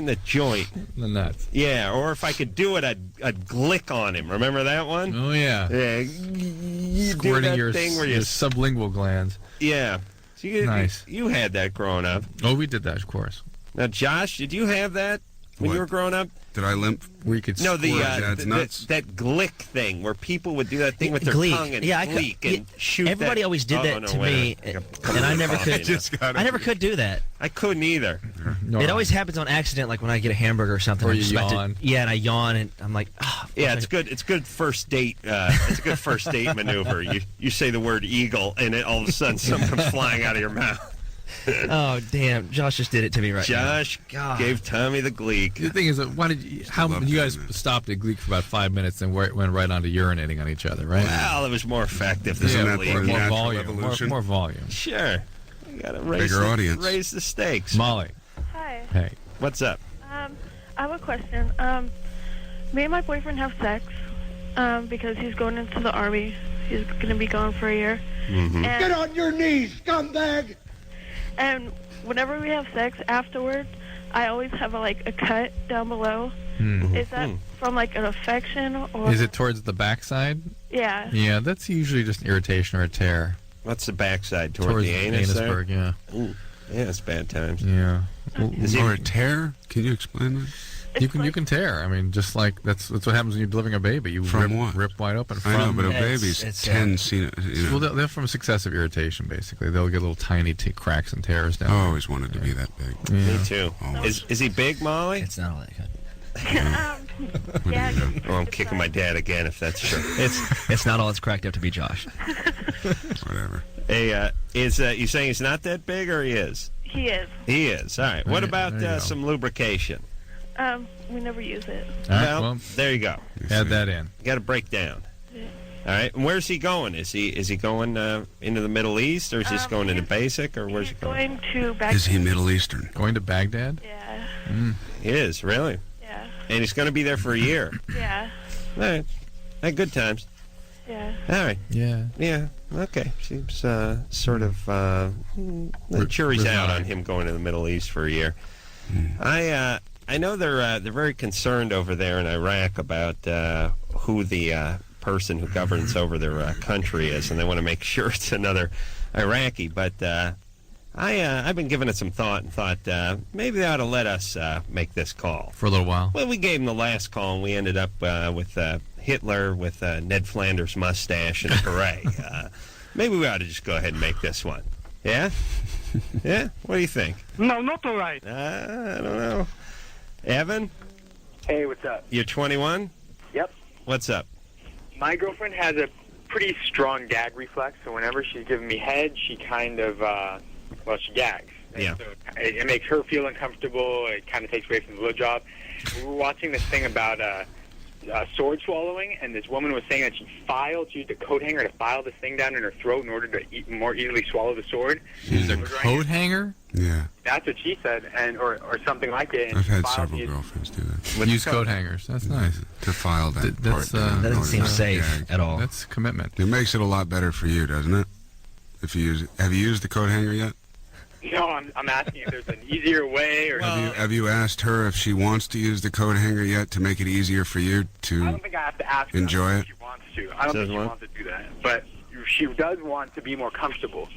the joint. The nuts. Yeah, or if I could do it, I'd glick on him. Remember that one? Oh, yeah. Yeah. You do Squirting that your thing where you... sublingual glands. Yeah. So Nice. You had that growing up. Oh, we did that, of course. Now, Josh, did you have that when What? you were growing up? Did I limp? Where you could No, Dad's nuts? that glick thing where people would do that thing with their Gleek. tongue and Yeah, gleek and shoot. Everybody always did that to me, and I never could. I never could do that. I couldn't either. It always happens on accident, like when I get a hamburger or something. Or I'm you just about to- yawn. yeah, and I yawn, and I'm like, Yeah, it's good. It's good first date. It's a good first date maneuver. You say the word eagle, and it, all of a sudden something comes flying out of your mouth. Oh damn! Josh just did it to me right Josh now. gave Tommy the gleek. The thing is, why did you? How you guys stopped at Gleek for about 5 minutes and went right on to urinating on each other, right? Well, it was more effective than Isn't the that gleek. part of the More natural volume. evolution? More volume. Sure, you got to raise Bigger audience. raise the stakes. Molly. Hi. Hey. What's up? I have a question. Me and my boyfriend have sex because he's going into the Army. He's going to be gone for a year. Mm-hmm. And, Get on your knees, scumbag! and whenever we have sex afterwards, I always have a cut down below. Hmm. Is that from an affection or? Is it towards the backside? Yeah. Yeah, that's usually just an irritation or a tear. What's the backside towards Towards the anus? anusburg, yeah. Ooh, yeah, it's bad times. Yeah. Or a tear? Can you explain that? You can tear. I mean, just like that's what happens when you're delivering a baby. You From what? rip wide open. I know, From, but a baby's 10 Well, they're from excessive irritation, basically. They'll get little tiny cracks and tears down. I always wanted to be that big. Yeah. Me too. Is he big, Molly? It's not all that good. Yeah. Oh, I'm kicking my dad again if that's true. It's not all it's cracked up to be, Josh. Whatever. Hey, is you saying he's not that big, or he is? He is. He is. All right. What There about you go. some lubrication? We never use it. All right, well, there you go. add that in. You got to break down. Yeah. All right. And where's he going? Is he going into the Middle East, or is he just going into basic, or where's he going? Going to Baghdad. Is he Middle Eastern? Going to Baghdad? Yeah. He is, really? Yeah. And he's going to be there for a year. Yeah. All right. Hey, good times. Yeah. All right. Yeah. Yeah. Okay. Seems sort of the jury's out on him going to the Middle East for a year. I know they're very concerned over there in Iraq about who the person who governs over their country is, and they want to make sure it's another Iraqi. But I've been giving it some thought and thought maybe they ought to let us make this call For a little while. Well, we gave him the last call, and we ended up with Hitler with Ned Flanders' mustache and a beret. Maybe we ought to just go ahead and make this one. Yeah? Yeah? What do you think? No, not all right. I don't know. Evan? Hey, what's up? You're 21? Yep. What's up? My girlfriend has a pretty strong gag reflex, so whenever she's giving me head, she kind of, she gags. And Yeah. So it makes her feel uncomfortable. It kind of takes away from the blowjob. We were watching this thing about sword swallowing, and this woman was saying that she used a coat hanger to file this thing down in her throat in order to more easily swallow the sword. Use a coat hanger? Yeah. That's what she said, and or something like it. And I've she had filed several these- girlfriends do that. Use coat hangers. That's nice. To file that part. That's, down. That doesn't seem Yeah. safe at all. That's commitment. It makes it a lot better for you, doesn't it? If you use, have you used the coat hanger yet? No, I'm asking if there's an easier way or. Have you asked her if she wants to use the coat hanger yet to make it easier for you to I don't think I have to ask her enjoy if it? she wants to. I don't think she wants to do that. But she does want to be more comfortable.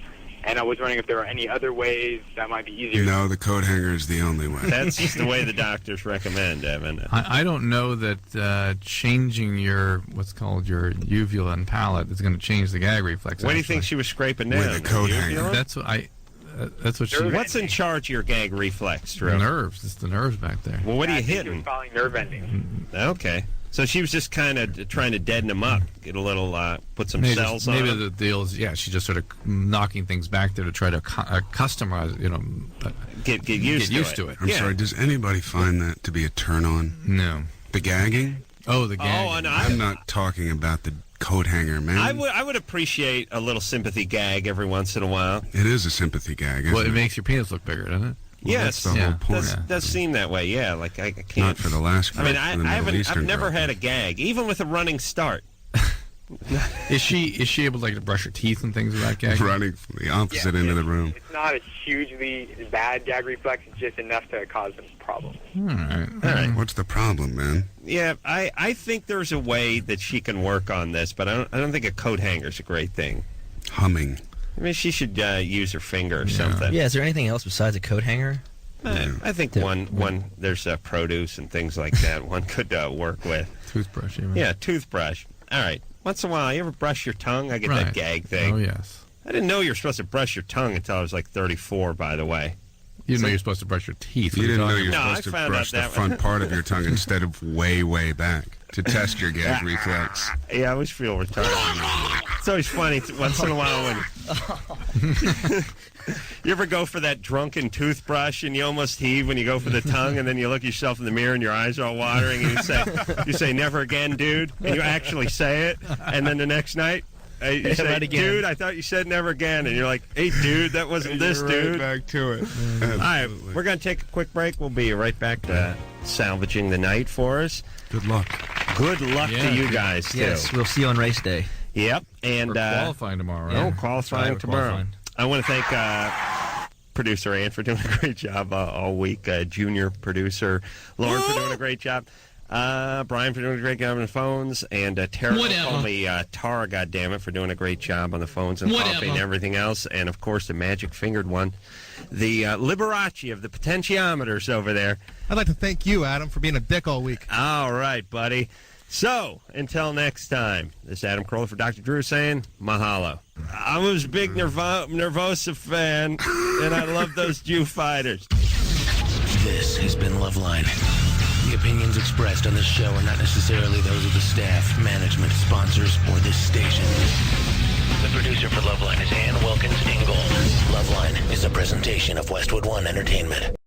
And I was wondering if there are any other ways that might be easier. No, the coat hanger is the only way. That's just the way the doctors recommend, Evan. I don't know that changing your what's called your uvula and palate is going to change the gag reflex. What do you think she was scraping down? With a coat hanger. That's what I. That's what she. What's in charge of your gag reflex, Drew? The nerves. It's the nerves back there. Well, what are you I think hitting? She was following nerve endings. Okay. So she was just kind of trying to deaden them up, get a little, put some cells on maybe them. the deal is, she's just sort of knocking things back there to try to customize, get used to it. I'm sorry, does anybody find that to be a turn on? No. The gagging? Oh, the gagging. No, I'm not talking about the coat hanger, man. I would appreciate a little sympathy gag every once in a while. It is a sympathy gag, isn't Well, it makes your penis look bigger, doesn't it? Well, yes, that's the whole point. Does seem that way. Yeah, like I can't. Not for the last. I mean, for the I Middle haven't. Eastern I've never girl. had a gag, even with a running start. Is she able to brush her teeth and things without gagging? Running from the opposite end of the room. It's not a hugely bad gag reflex. It's just enough to cause some problems. All right. What's the problem, man? Yeah, I think there's a way that she can work on this, but I don't think a coat hanger's a great thing. Humming. I mean, she should use her finger or something. Yeah, is there anything else besides a coat hanger? I think one there's produce and things like that one could work with. Toothbrush, even. Yeah, toothbrush. All right. Once in a while, you ever brush your tongue? I get that gag thing. Oh, yes. I didn't know you were supposed to brush your tongue until I was like 34, by the way. You didn't know you're supposed to brush your teeth. You didn't know you're No, I supposed to found brush out the that front part of your tongue instead of way, way back to test your gag reflex. Yeah, I always feel retarded. It's always funny once in a while when... You ever go for that drunken toothbrush and you almost heave when you go for the tongue, and then you look at yourself in the mirror and your eyes are all watering and you say never again, dude, and you actually say it, and then the next night you say, Right again. dude, I thought you said never again, and you're like, hey, dude, that wasn't this, dude. Back to it. All right, we're going to take a quick break. We'll be right back to salvaging the night for us. Good luck. Good luck to you guys, too. Yes, we'll see you on race day. Yep. And We're qualifying tomorrow, right? Oh, qualifying We're tomorrow. qualifying. I want to thank producer Ann for doing a great job all week. Junior producer Lauren for doing a great job. Brian for doing a great job on the phones. And Tara called me Tara, goddammit, for doing a great job on the phones and coffee and everything else. And, of course, the magic-fingered one. The Liberace of the potentiometers over there. I'd like to thank you, Adam, for being a dick all week. All right, buddy. So, until next time, this is Adam Carolla for Dr. Drew saying mahalo. I was a big Nervosa fan, and I love those Jew fighters. This has been Loveline. The opinions expressed on this show are not necessarily those of the staff, management, sponsors, or this station. The producer for Loveline is Ann Wilkins Ingold. Loveline is a presentation of Westwood One Entertainment.